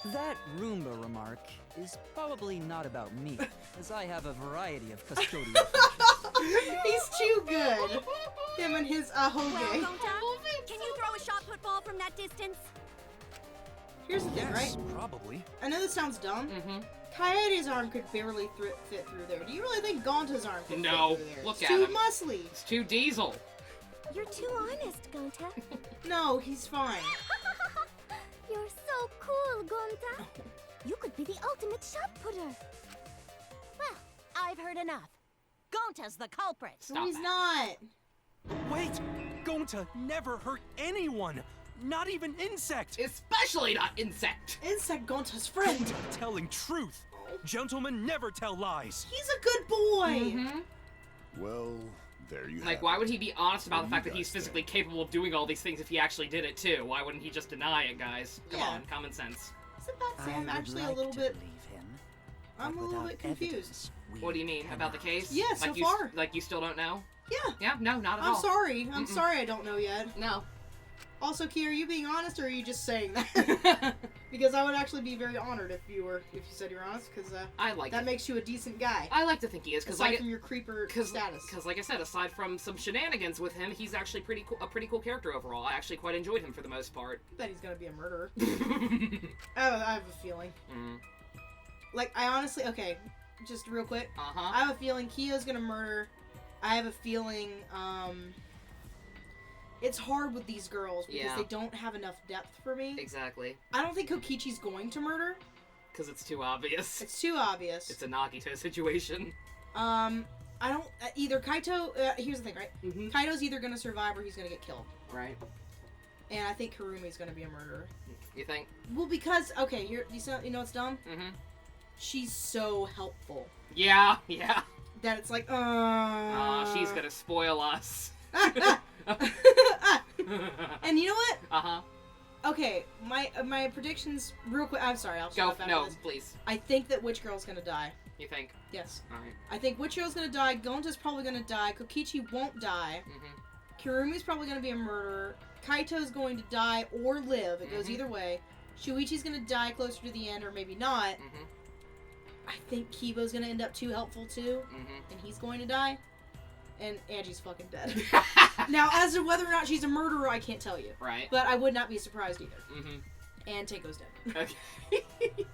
That Roomba remark is probably not about me, as I have a variety of custodial functions. He's too good. Him and his Well, Ahoge. Gonta, can you throw a shot put ball from that distance? Here's the thing, Yes, right? probably. I know this sounds dumb. Mm-hmm. Kaede's arm could barely fit through there. Do you really think Gonta's arm could No, fit through there? look It's at too him. muscly. It's too diesel. You're too honest, Gonta. No, he's fine. You're so cool, Gonta. You could be the ultimate shot putter. Well, I've heard enough. Gonta's the culprit. No, he's not. Wait! Gonta never hurt anyone! Not even Insect! Especially not Insect! Insect Gonta's friend. Gonta telling truth! Gentlemen never tell lies! He's a good boy. Mm-hmm. Well, there you have Like, why would he be honest about What the do fact you that he's guys physically capable of doing all these things if he actually did it too? Why wouldn't he just deny it, guys? Come Yeah. on, common sense. Isn't that I Sam would actually like a little to bit... believe him, I'm but a little without bit confused. evidence, we What do you mean? About the cannot. case? Yeah, like so you, far. Like you still don't know? Yeah. Yeah, no, not at I'm all. sorry. I'm Mm-mm. sorry I don't know yet. No. Also, Key, are you being honest or are you just saying that? Because I would actually be very honored if you said you're honest, because I like that it. makes you a decent guy. I like to think he is, because Aside like, from your creeper cause, status. Because, like I said, aside from some shenanigans with him, he's actually a pretty cool character overall. I actually quite enjoyed him for the most part. I bet he's gonna be a murderer. I have a feeling. Mm. Like, I honestly, okay, just real quick. Uh-huh. I have a feeling Kiyo's gonna murder. I have a feeling, it's hard with these girls because Yeah. they don't have enough depth for me. Exactly. I don't think Kokichi's going to murder. Because it's too obvious. It's too obvious. It's a Nagito situation. I don't, either Kaito, here's the thing, right? Mm-hmm. Kaito's either gonna survive or he's gonna get killed. Right. And I think Harumi's gonna be a murderer. You think? Well, because, okay, you know what's dumb? Mm-hmm. She's so helpful. Yeah, yeah. that it's like, she's gonna spoil us. And you know what? Uh-huh. Okay, my predictions, real quick. I'm sorry, I'll Go. stop after No, this. please. I think that Witch Girl's gonna die. You think? Yes. All right. I think Witch Girl's gonna die. Gonta's probably gonna die. Kokichi won't die. Kirumi's probably gonna be a murderer. Kaito's going to die or live. It goes either way. Shuichi's gonna die closer to the end, or maybe not. I think Kibo's gonna end up too helpful too, and he's going to die. And Angie's fucking dead. Now, as to whether or not she's a murderer, I can't tell you. Right. But I would not be surprised either. And Teiko's dead. Okay.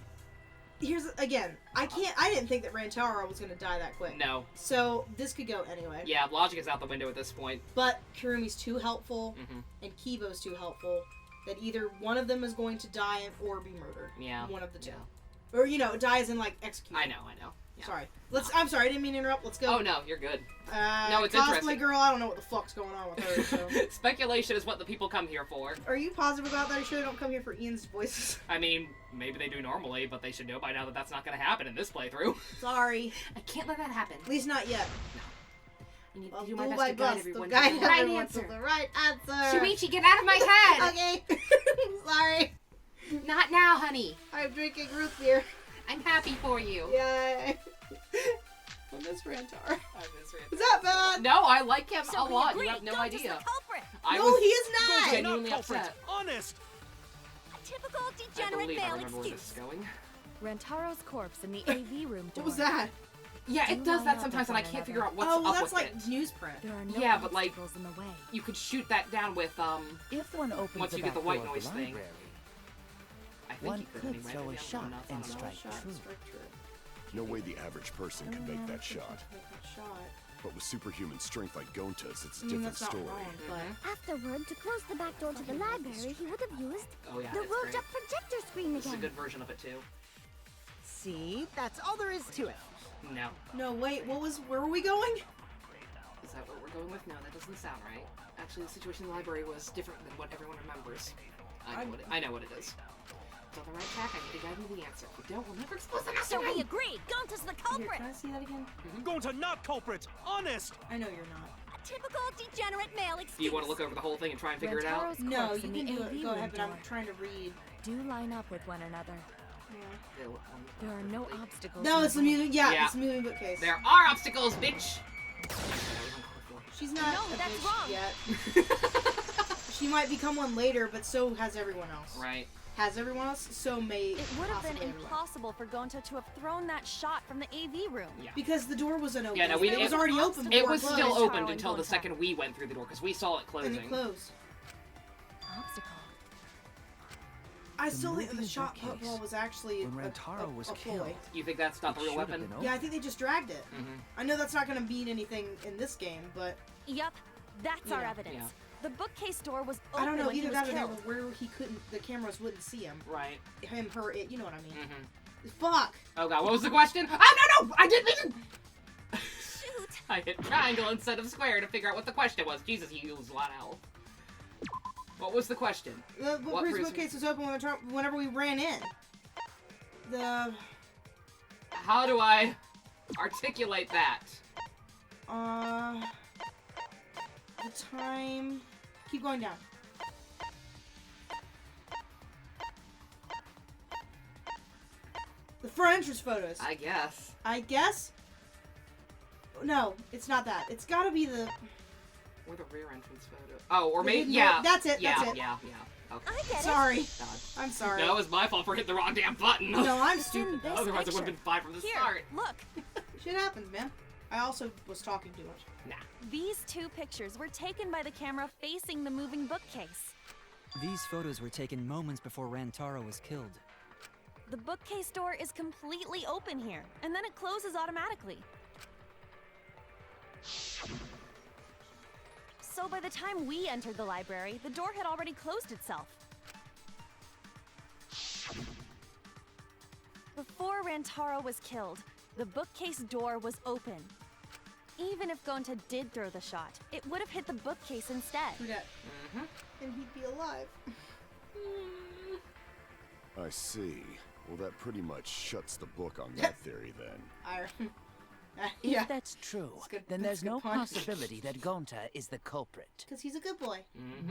Here's again. I didn't think that Rantaro was gonna die that quick. No. So this could go anyway. Yeah, logic is out the window at this point. But Kirumi's too helpful, and Kibo's too helpful. That either one of them is going to die or be murdered. Yeah. One of the two. Or die as in like executed. I know. Yeah. Sorry. I'm sorry. I didn't mean to interrupt. Let's go. Oh no, you're good. No, it's cosplay interesting. girl. I don't know what the fuck's going on with her. So. Speculation is what the people come here for. Are you positive about that? Are you sure they don't come here for Ian's voices? I mean, maybe they do normally, but they should know by now that that's not going to happen in this playthrough. Sorry. I can't let that happen. At least not yet. I need I'll to do my best to guide everyone to the right everyone answer. to the right answer. Shuichi, get out of my head! Okay. Sorry. Not now, honey. I'm drinking root beer. I'm happy for you. Yay. I miss Rantaro. I miss Rantaro. Is that bad? No, I like him So a lot. agree. You have no Gonta's idea. the culprit. I No, was he is not. genuinely culprit. upset. Honest. A typical I degenerate believe I male remember where this is excuse. going. Rantaro's corpse in the AV room door. What was that? Yeah, it Do does line that up sometimes, with and I one can't another. figure out what's Oh, well, up that's with like it. newsprint. There are no Yeah, but, like, obstacles in the way. You could shoot that down with If one opens once the you get the back white door of noise the thing. library, I think one you could could anyway. throw Maybe a I'm shot nuts and on it. strike true. No way the average person can make that shot. But with superhuman strength like Gonta's, it's a different That's not story. wrong, but... Afterward, to close the back door to the library, he would have used Oh yeah, the it's great. rolled-up projector screen This is a again. good version of it too. See? That's all there is to it. No. No, wait, where were we going? Is that what we're going with? No, that doesn't sound right. Actually, the situation in the library was different than what everyone remembers. I know what it is. It's on the right track. I need to guide you the answer. If you don't, we'll never expose the So mastermind. we agree. Gonta's the Here, culprit. can I see that again? Gonta not culprit. Honest. I know you're not. A typical degenerate male excuse. Do you want to look over the whole thing and try and figure it out? Rantaro's No, corpse you in can the do AV it. Go room ahead, but I'm door. trying to read. Do line up with one another. There are no obstacles. No, in it's the way. moving. Yeah, Yeah. it's the moving bookcase. There are obstacles, bitch. She's not No, a that's bitch wrong. yet. She might become one later, but so has everyone else. Right. Has everyone else? So may It would have been possibly everyone. impossible for Gonta to have thrown that shot from the AV room. Yeah. Because the door wasn't open. Yeah, no, it was already open. It before was closed. still closed. opened Charlie until the Gonta. second we went through the door because we saw it And closing. it closed. Obstacle. I still think that the moving shot bookcase. ball was actually When a Rantaro was ploy. killed, You think that's not the it real should have weapon? been Yeah, I think they just dragged it. Mhm. I know that's not going to mean anything in this game, but Yup, that's our Yeah. evidence. Yeah. The bookcase door was open I don't know when he either was that or they were killed. where he couldn't. The cameras wouldn't see him. Right. Him, her, it. You know what I mean? Mm-hmm. Fuck. Oh god, what was the question? Oh no! I didn't mean to. Shoot. I hit triangle instead of square to figure out what the question was. Jesus, you used a lot of health. What was the question? The What priest prison? bookcase was open whenever we ran in. How do I articulate that? The time. Keep going down. The front entrance photos. I guess. I guess. No, it's not that. It's got to be the. Or the rear entrance photo. Oh, or The maybe hidden yeah. door. That's it, Yeah, that's it. yeah. Okay. I get Sorry. God. I'm sorry. No, it was my fault for hitting the wrong damn button. No, I'm It's stupid. in this Otherwise, it would have picture. been fine from the Here, start. look. Shit happens, man. I also was talking too much. Nah. These two pictures were taken by the camera facing the moving bookcase. These photos were taken moments before Rantaro was killed. The bookcase door is completely open here, and then it closes automatically. So by the time we entered the library, the door had already closed itself. Before Rantaro was killed, the bookcase door was open. Even if Gonta did throw the shot, it would have hit the bookcase instead. True that. And he'd be alive. I see. Well, that pretty much shuts the book on that theory then. Yeah. If that's true, good- then that's there's a good no point. possibility that Gonta is the culprit. Because he's a good boy.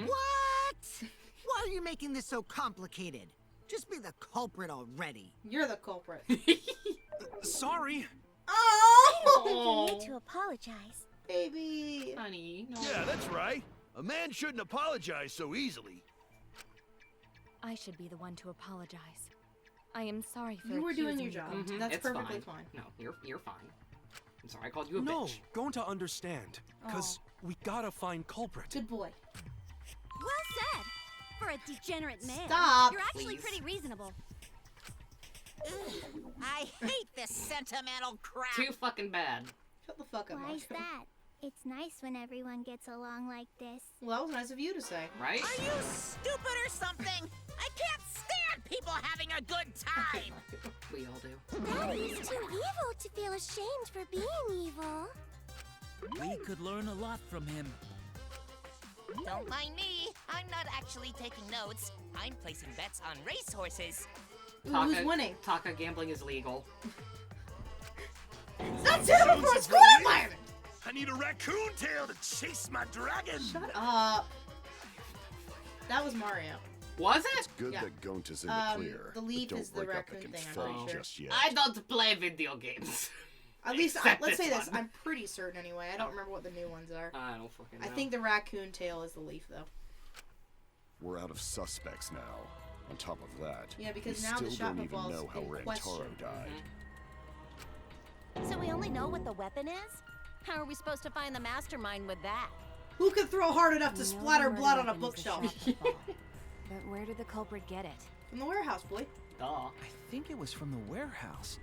What? Why are you making this so complicated? Just be the culprit already. You're the culprit. Sorry. Oh! You need to apologize. Baby. Honey, no. Yeah, that's right. A man shouldn't apologize so easily. I should be the one to apologize. I am sorry for You were doing accusing your you, job. Gonta. That's It's perfectly fine. No, you're fine. I'm sorry I called you a No, bitch. going to understand. Because we gotta find culprit. Good boy. Well said. For a degenerate man, Stop, you're actually please. pretty reasonable. I hate this sentimental crap. Too fucking bad. Shut the fuck up, Why's Marco. that? It's nice when everyone gets along like this. Well, that was nice of you to say. Right? Are you stupid or something? I can't stand people having a good time. We all do. Daddy's too evil to feel ashamed for being evil. We could learn a lot from him. Don't mind me. I'm not actually taking notes. I'm placing bets on racehorses. Ooh, who's winning? Taka gambling is legal. That's it before Sounds it's like quit! relief. I need a raccoon tail to chase my dragon. Shut up. That was Mario. Was it? Good Yeah. that Gonta's in the clear. the but leaf don't is the break up raccoon thing, I'm confetti pretty sure. just yet. I don't play video games. At least, Except let's say this this. one. I'm pretty certain anyway. I don't remember what the new ones are. I don't fucking know. I think the raccoon tail is the leaf, though. We're out of suspects now. On top of that, Yeah, because we now the still shot don't even ball's know how in Rantaro question. died. So we only know what the weapon is? How are we supposed to find the mastermind with that? Who could throw hard enough to We know splatter the blood murder on a weapon is bookshelf? shot ball. But where did the culprit get it? From the warehouse, boy. Duh. I think it was from the warehouse.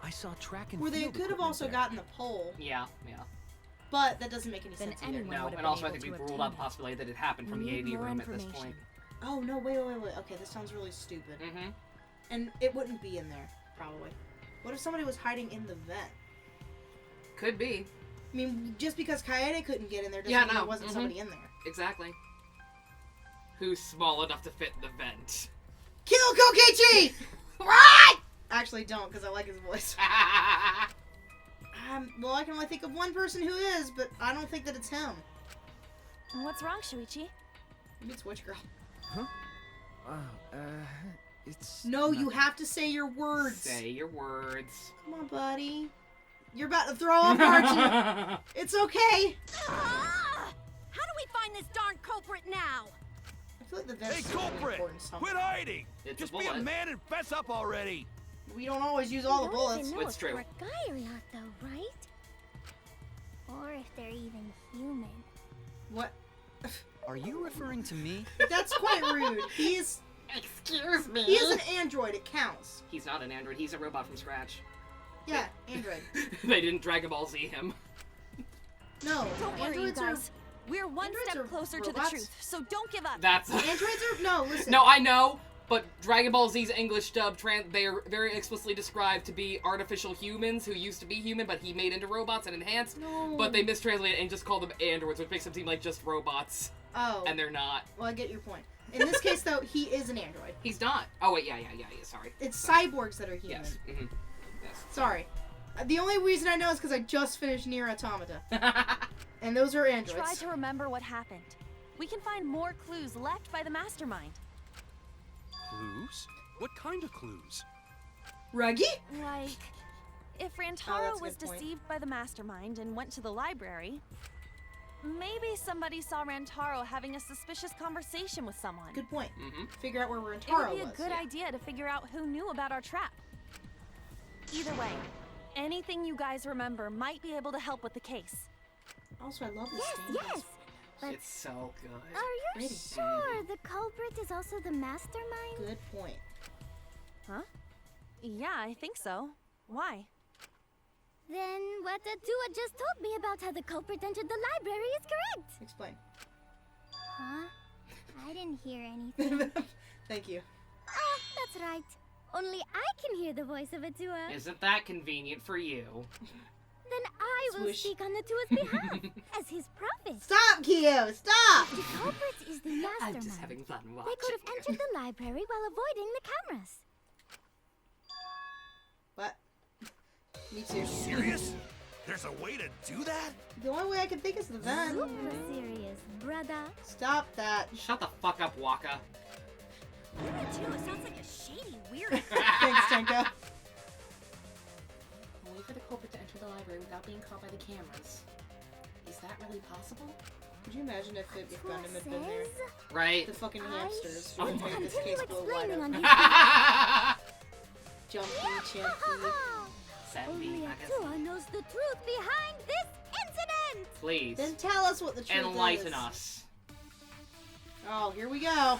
I saw track and Where they field could have equipment also there. gotten the pole, Yeah. but that doesn't make any Then sense either. anyone No, would have and been also I able think to we've ruled obtain out the it. possibility that it happened from We the need AV more room at this information. point. Oh, no, wait. Okay, this sounds really stupid. Mm-hmm. And it wouldn't be in there, probably. What if somebody was hiding in the vent? Could be. I mean, just because Kaede couldn't get in there doesn't Yeah, mean no, there wasn't mhm. somebody in there. Exactly. Who's small enough to fit in the vent? Kill Kokichi! Right! Actually, don't, because I like his voice. Well, I can only think of one person who is, but I don't think that it's him. What's wrong, Shuichi? Maybe it's Witch Girl. Huh? It's... No, not- you have to say your words. Say your words. Come on, buddy. You're about to throw up, aren't you? It's okay. Ah! How do we find this darn culprit now? I feel like the vent's Hey, still really culprit! important somehow. Quit hiding! It's Just a be a bullet. man and fess up already! We don't always use all the We don't bullets. even know It's if true. they're a guy or not, though, right? Or if they're even human. What? Are you referring to me? That's quite rude. He's Excuse me. he is an android. It counts. He's not an android. He's a robot from scratch. Yeah, android. They didn't Dragon Ball Z him. No, Don't worry, you androids are guys. We're one androids are step closer to the robots. truth, so don't give up. That's androids are no. Listen. No, I know, but Dragon Ball Z's English dub, they are very explicitly described to be artificial humans who used to be human, but he made into robots and enhanced. No. But they mistranslated and just called them androids, which makes them seem like just robots, Oh. and they're not. Well, I get your point. In this case, though, he is an android. He's not. Oh wait, yeah. Sorry. It's cyborgs that are human. Yes. Mm-hmm. Yes. Sorry. The only reason I know is because I just finished Nier Automata. And those are androids. Try to remember what happened. We can find more clues left by the mastermind. Clues? What kind of clues? Reggie? Like, if Oh, Rantaro that's a was good point. deceived by the mastermind and went to the library, maybe somebody saw Rantaro having a suspicious conversation with someone. Good point. Mm-hmm. Figure out where It would Rantaro be a was. good idea to figure out who knew about our trap. Either way, anything you guys remember might be able to help with the case. Also, I love this Yes, stand. yes. But It's so good. are you Pretty. sure the culprit is also the mastermind? Good point. Huh? Yeah, I think so. Why? Then what Atua just told me about how the culprit entered the library is correct. Explain. Huh? I didn't hear anything. Thank you. Oh, that's right. Only I can hear the voice of Atua. Isn't that convenient for you? Then I will Swoosh. speak on Atua's behalf as his prophet. Stop, Kyo! Stop! The culprit is the I'm mastermind. just having fun They watching. could have entered the library while avoiding the cameras. What? Me too. Serious? There's a way to do that? The only way I can think is the vent. Super serious, brother. Stop that. Shut the fuck up, Waka. You too. It sounds like a shady weird. Thanks, Tenko. Wait for the culprit to enter the library without being caught by the cameras. Is that really possible? Could you imagine if Gundam had been there? Right. The fucking hamsters. Oh Would have my made this case blow wide open. Jumpy, chimpy. Only Atua knows the truth behind this incident. Please. Then tell us what the truth Enlighten is. us. Oh, here we go.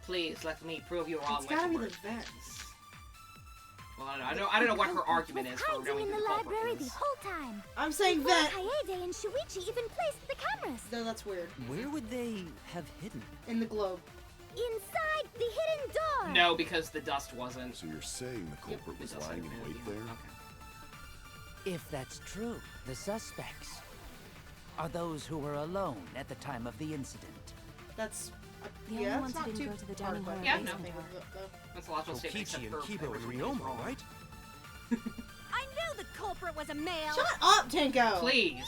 Please let me prove you wrong. It's gotta be the Witchward. vents. Well, I don't know what her argument is for Hiding knowing in who the the culprit library is. the whole time. I'm saying Before vent. Kaede and Shuichi even placed the cameras. No, that's weird. Where would they have hidden? In the globe. Inside the hidden door. No, because the dust wasn't. So you're saying the culprit was lying in wait there? If that's true, the suspects are those who were alone at the time of the incident. That's The yeah, only it's ones who not didn't too go to the hard, dining hall but or Yeah, basement no. are- That's a logical statement. Kokichi and except Kibo for and everything Ryoma, wrong. right? I knew the culprit was a male. Shut up, Tenko! Please.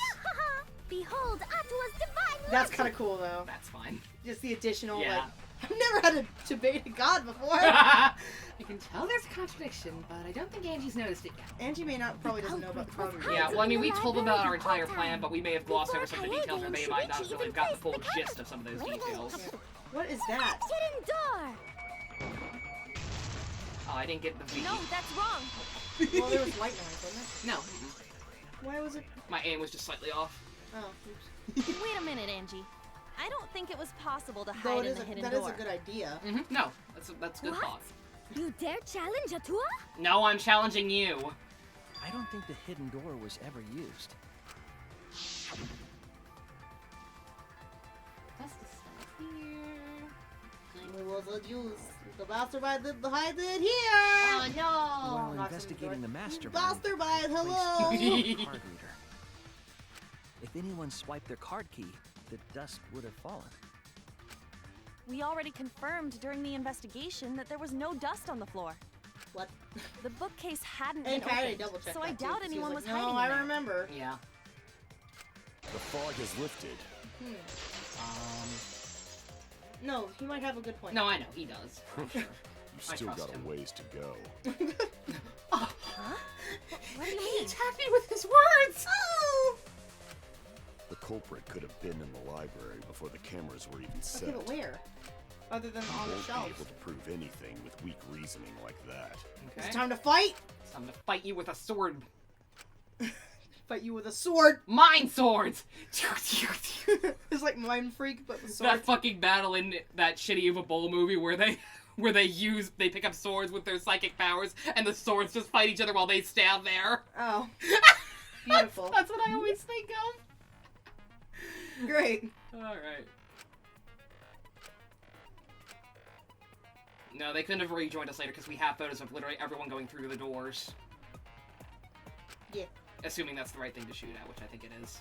Behold, Atua's divine That's logic. kind of cool, though. That's fine. Just the additional, Yeah. like... I've never had a debate a god before. You can tell there's a contradiction, but I don't think Angie's noticed it yet. Angie may not, probably doesn't know about the problem. Yeah, well, I mean, we told them about our entire plan, but we may have glossed over some of the details, or they might not really have gotten the full gist of some of those details. What is that? Hidden door. Oh, I didn't get the V. No, that's wrong. Well, there was light noise, wasn't No. it? Why was it? My aim was just slightly off. Oh, oops. Wait a minute, Angie. I don't think it was possible to Though hide it in is the a, hidden that door. is a good idea. No, that's a good What? thought. You dare challenge Atua? No, I'm challenging you. I don't think the hidden door was ever used. That's the stuff here. It wasn't used. The mastermind didn't hide it here. Oh no! While Knocks on the investigating the door. mastermind, Mastermind, they hello. placed keys on the card reader. If anyone swiped their card key, the dust would have fallen. We already confirmed during the investigation that there was no dust on the floor. What? The bookcase hadn't And been Kylie opened, double checked so I that, too, doubt 'cause he anyone was was like, hiding no, in I there. remember. Yeah. The fog has lifted. No, he might have a good point. No, I know he does. I'm sure. You I still trust got him. a ways to go. What do you He mean? attacked me with his words. Oh! The culprit could have been in the library before the cameras were even set. Okay, but where? Other than You on the won't be shelves. able to prove anything with weak reasoning like that. Okay. It's time to fight. It's time to fight you with a sword. Fight you with a sword. Mine swords. It's like Mind Freak, but with That swords. fucking battle in that shitty Eva Bowl movie where they pick up swords with their psychic powers and the swords just fight each other while they stand there. Oh. Beautiful. That's what I always think of. Great. Alright. No, they couldn't have rejoined us later because we have photos of literally everyone going through the doors. Yeah. Assuming that's the right thing to shoot at, which I think it is.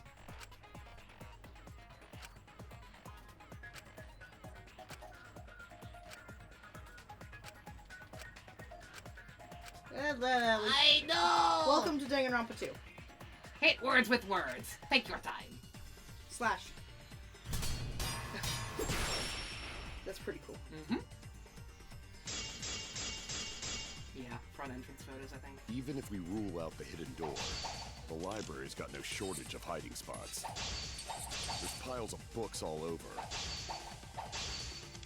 I know! Welcome to Danganronpa 2. Hit words with words. Take your time. Slash. That's pretty cool. Mm-hmm. Yeah, front entrance photos, I think. Even if we rule out the hidden door, the library's got no shortage of hiding spots. There's piles of books all over.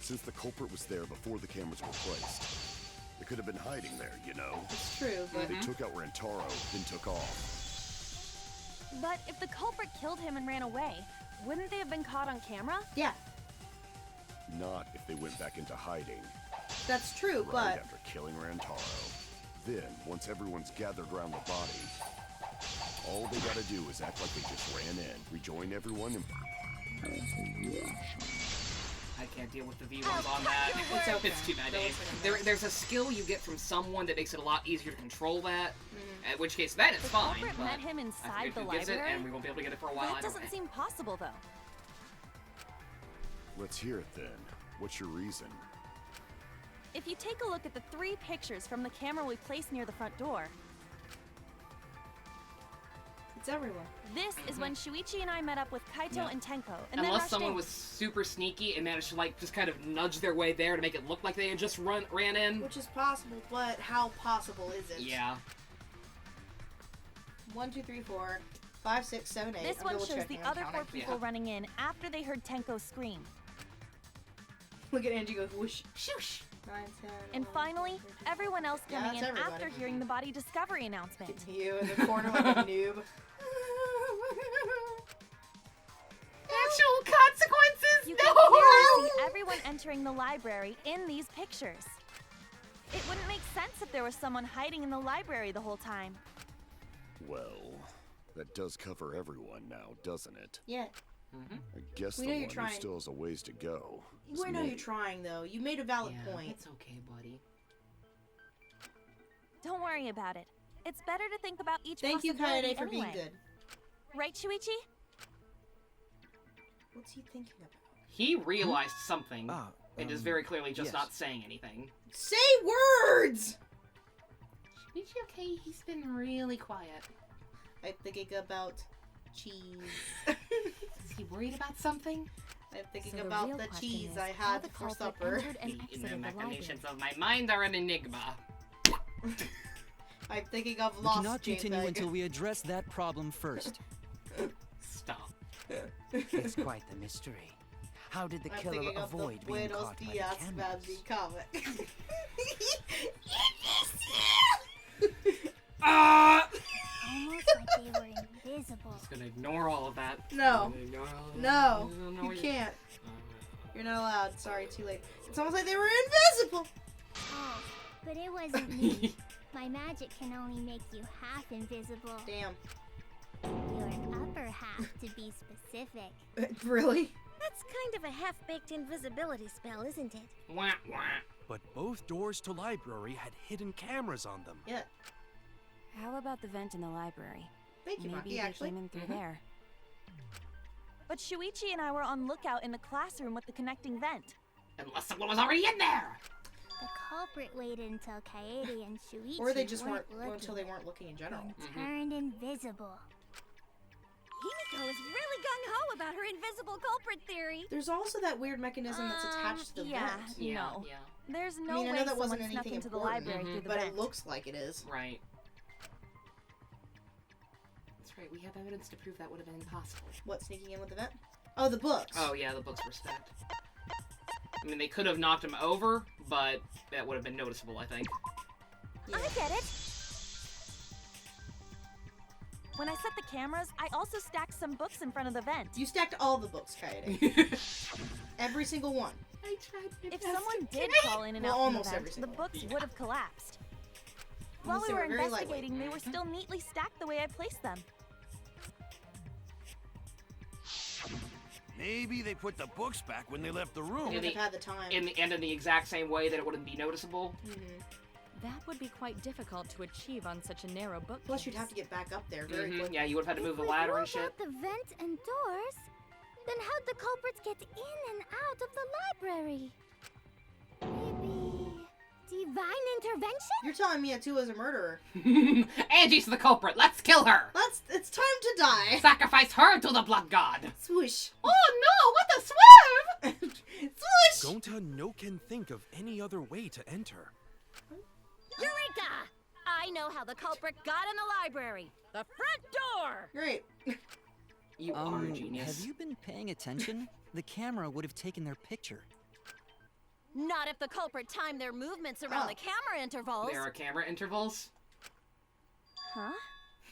Since the culprit was there before the cameras were placed, they could have been hiding there, you know? It's true, but... They took out Rantaro, then took off. But if the culprit killed him and ran away, wouldn't they have been caught on camera? Yeah, Not if they went back into hiding that's true, right but... after killing Rantaro. Then, once everyone's gathered around the body, all they gotta do is act like they just ran in, rejoin everyone, and... I can't deal with the V1s on that. It's okay. It's too bad. There's a skill you get from someone that makes it a lot easier to control that. In which case, that is The fine. culprit But met him I inside forget the who gets it, library? and we won't be able to get it for a while. That either doesn't way. seem possible, though. Let's hear it then. What's your reason? If you take a look at the 3 pictures from the camera we placed near the front door, It's everyone. This is when Shuichi and I met up with Kaito and Tenko, and then Unless rushed someone in. was super sneaky and managed to like just kind of nudge their way there to make it look like they had just ran in. Which is possible, but how possible is it? Yeah. 1, 2, 3, 4, 5, 6, 7, 8. This I'm one double shows checking, the I'm other counting. 4 people running in after they heard Tenko scream. Look at Angie go whoosh. Shoosh. 9, 10. And 11, finally, 12, 13. everyone else Yeah, coming in that's everybody. after hearing the body discovery announcement. You in the corner like a noob. Actual consequences? You No! can clearly see everyone entering the library in these pictures. It wouldn't make sense if there was someone hiding in the library the whole time. Well, that does cover everyone now, doesn't it? Yeah. I guess We the know one you're who trying. still has a ways to go. is We know me. you're trying, though. You made a valid point. It's okay, buddy. Don't worry about it. It's better to think about each Thank you, possibility Kaede, for being anyway. good. Right, Shuichi? What's he thinking about? He realized something and is very clearly just yes. not saying anything. Say words! Is he okay? He's been really quiet. I'm thinking about cheese. Is he worried about something? I'm thinking So the about real the question cheese is I how had the for culprit supper. entered and The exited the machinations library. of my mind are an enigma. I'm thinking of We lost cannot continue JPEG. until we address that problem first. Stop. It's quite the mystery. How did the I'm killer thinking of avoid the being Buenos caught by the Dias cameras? Magic comic. Almost like they were invisible. Just gonna ignore all of that. No. Gonna ignore all of that. No, I don't know you what can't. Uh, You're not allowed. Sorry, too late. It's almost like they were invisible. Oh, but it wasn't me. My magic can only make you half invisible. Damn. Your upper half, to be specific. Really? That's kind of a half-baked invisibility spell, isn't it? Wah, wah. But both doors to library had hidden cameras on them. Yeah. How about the vent in the library? Thank you, Maybe Maki, they actually. came in through there. But Shuichi and I were on lookout in the classroom with the connecting vent. Unless someone was already in there. The culprit waited until Kaede and Shuichi Or they just weren't looking, until they weren't looking in general. and turned invisible. Himiko is really gung-ho about her invisible culprit theory. There's also that weird mechanism that's attached to the yeah, vent. no. Yeah. There's no I mean, I way know that someone wasn't snuck anything into the important, library through the but vent. it looks like it is. Right. That's right. We have evidence to prove that would have been impossible. What, sneaking in with the vent? Oh, the books. Oh yeah, the books were stacked. I mean, they could have knocked him over, but that would have been noticeable, I think. Yeah. I get it. When I set the cameras, I also stacked some books in front of the vent. You stacked all the books, Kaede. Every single one. I tried my If best someone to did get crawl in and Well, out from the almost every vent, the single books would have collapsed. Unless While they we were were very lightweight. investigating, they were still neatly stacked the way I placed them. Maybe they put the books back when they left the They room. wouldn't have had the time. in the exact same way that it wouldn't be noticeable. That would be quite difficult to achieve on such a narrow bookcase. Plus, you'd have to get back up there very quickly. Yeah, you would have had to move the If we ladder and ruled shit. out the vent and doors, then how'd the culprits get in and out of the library? Maybe divine intervention? You're telling me Atua's a murderer. Angie's the culprit. Let's kill her. It's time to die. Sacrifice her to the blood god. Swoosh. Oh no! What a swerve! Swoosh. Gonta no can think of any other way to enter. Eureka! I know how the culprit got in the library. The front door! Great. You are a genius. Have you been paying attention? The camera would have taken their picture. Not if the culprit timed their movements around the camera intervals. There are camera intervals. Huh?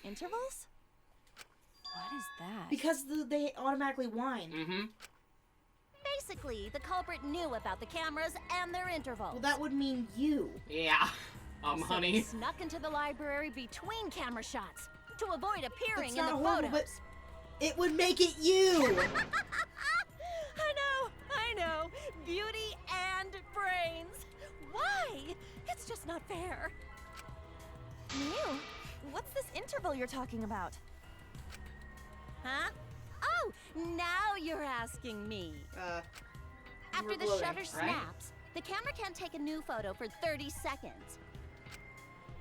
Intervals? What is that? Because they automatically whine. Mm-hmm. Basically, the culprit knew about the cameras and their intervals. Well, that would mean you. Yeah. So they Honey. snuck into the library between camera shots to avoid appearing That's in the not horrible, photos. but it would make it you. I know. Beauty and brains. Why? It's just not fair. Mew, what's this interval you're talking about? Huh? Oh, now you're asking me. After were the gloating, shutter right? snaps, the camera can't take a new photo for 30 seconds.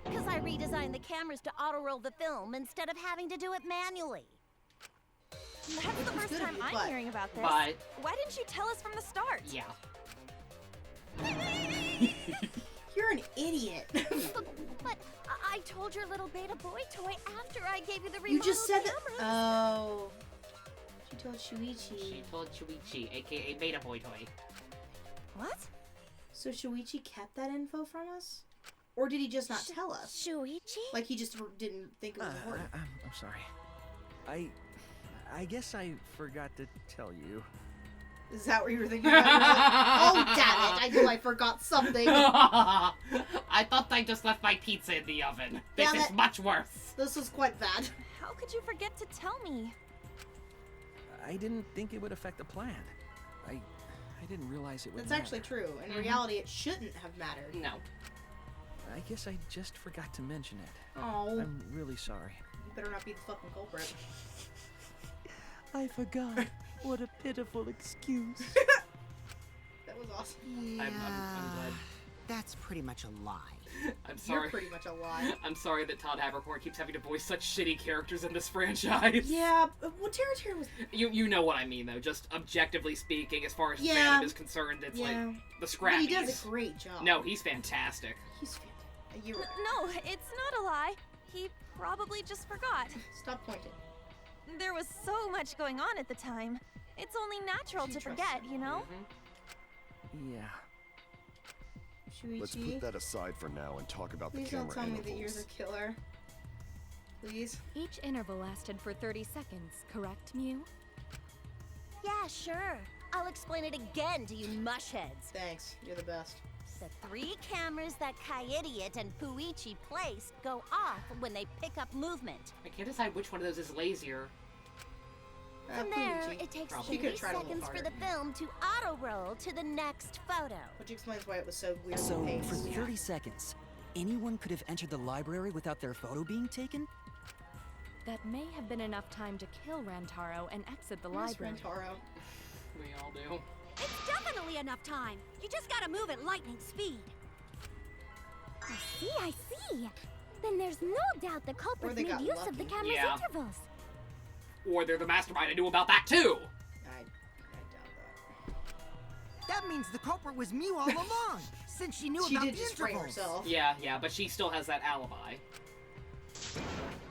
Because I redesigned the cameras to auto-roll the film instead of having to do it manually. That's the first time I'm hearing about this. But... Why didn't you tell us from the start? Yeah. You're an idiot. But I told your little beta boy toy after I gave you the remodeled You just said that. cameras. Oh. She told Shuichi. She told Shuichi, aka Beta Boy Toy. What? So Shuichi kept that info from us? Or did he just not tell us? Shuichi? Like he just didn't think it was important. I'm sorry. I guess I forgot to tell you. Is that what you were thinking about? Oh, damn it. I knew I forgot something. I thought I just left my pizza in the oven. This Damn is it. much worse. This is quite bad. How could you forget to tell me? I didn't think it would affect the plan. I didn't realize it would That's matter. actually true. In reality, it shouldn't have mattered. No. I guess I just forgot to mention it. Oh. I'm really sorry. You better not be the fucking culprit. I forgot. What a pitiful excuse. That was awesome. Yeah, I'm glad. that's pretty much a lie. I'm sorry. You're pretty much a lie. I'm sorry that Todd Habercorn keeps having to voice such shitty characters in this franchise. Yeah, well, Terra was... You know what I mean, though. Just objectively speaking, as far as Yeah. fandom is concerned, it's like the But scrappies. he does a great job. No, he's fantastic. He's fantastic. You're right. No, it's not a lie. He probably just forgot. Stop pointing. There was so much going on at the time. It's only natural to forget, you know? Yeah. Shuichi, Let's put that aside for now and talk about please the camera don't tell me intervals. that you're the killer. Please. Each interval lasted for 30 seconds, correct, Mew? Yeah, sure. I'll explain it again to you mushheads. Thanks. You're the best. The 3 cameras that Kaidiot and Puichi place go off when they pick up movement. I can't decide which one of those is lazier. From there, Puichi. it takes Probably. 30 You could've tried a little seconds for harder. the film to auto-roll to the next photo. Which explains why it was so weird. So, paced. for 30 seconds, anyone could have entered the library without their photo being taken? That may have been enough time to kill Rantaro and exit the Where's library. Rantaro? We all do. It's definitely enough time. You just gotta move at lightning speed. I see. Then there's no doubt the Or culprit they made got use of the lucky. camera's Yeah. intervals. Or they're the mastermind. I knew about that too. I doubt That means the culprit was Mew all along, since she knew that. She about did the just frame intervals. herself. Yeah, but she still has that alibi.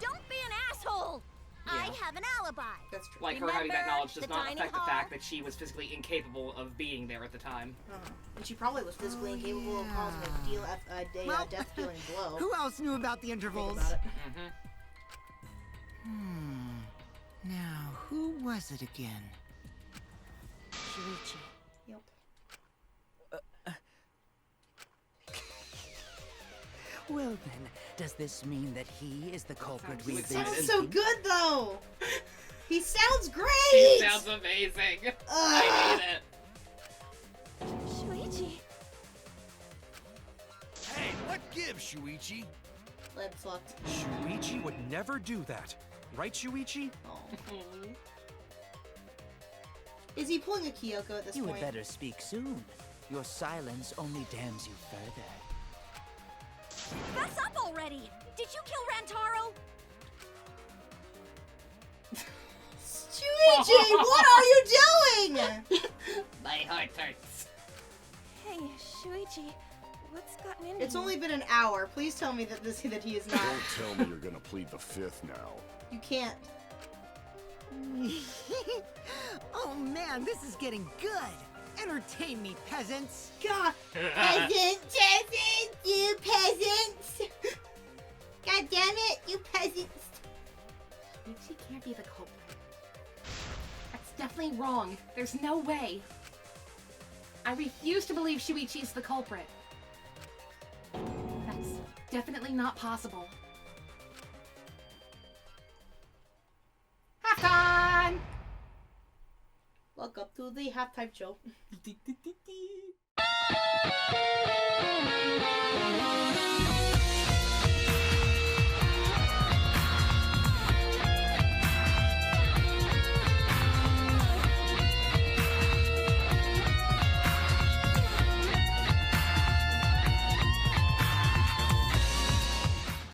Don't be an asshole. I Yeah. have an alibi. That's true. Like her having that Remember knowledge does the not dining affect the hall? fact that she was physically incapable of being there at the time. And she probably was physically incapable of causing a Well, death-dealing blow. Who else knew about the intervals? Think about it. Now, who was it again? Shuichi. Yep. Well then, does this mean that he is the culprit we've been Sounds seeking? so good though. He sounds great. He sounds amazing. I hate it. Shuichi. Hey, what gives, Shuichi? Lead fucked. Shuichi would never do that. Right, Shuichi? Is he pulling a Kyoko at this You point? had better speak soon. Your silence only damns you further. Fess up already! Did you kill Rantaro? Shuichi, what are you doing? My heart hurts. Hey, Shuichi. What's gotten into It's you? only been an hour. Please tell me that he is not. Don't tell me you're gonna plead the fifth now. You can't. Oh man, this is getting good. Entertain me, peasants. God, peasants, you peasants! God damn it, you peasants! She can't be the culprit. That's definitely wrong. There's no way. I refuse to believe Shuichi's the culprit. That's definitely not possible. Halftime! Welcome to the halftime show.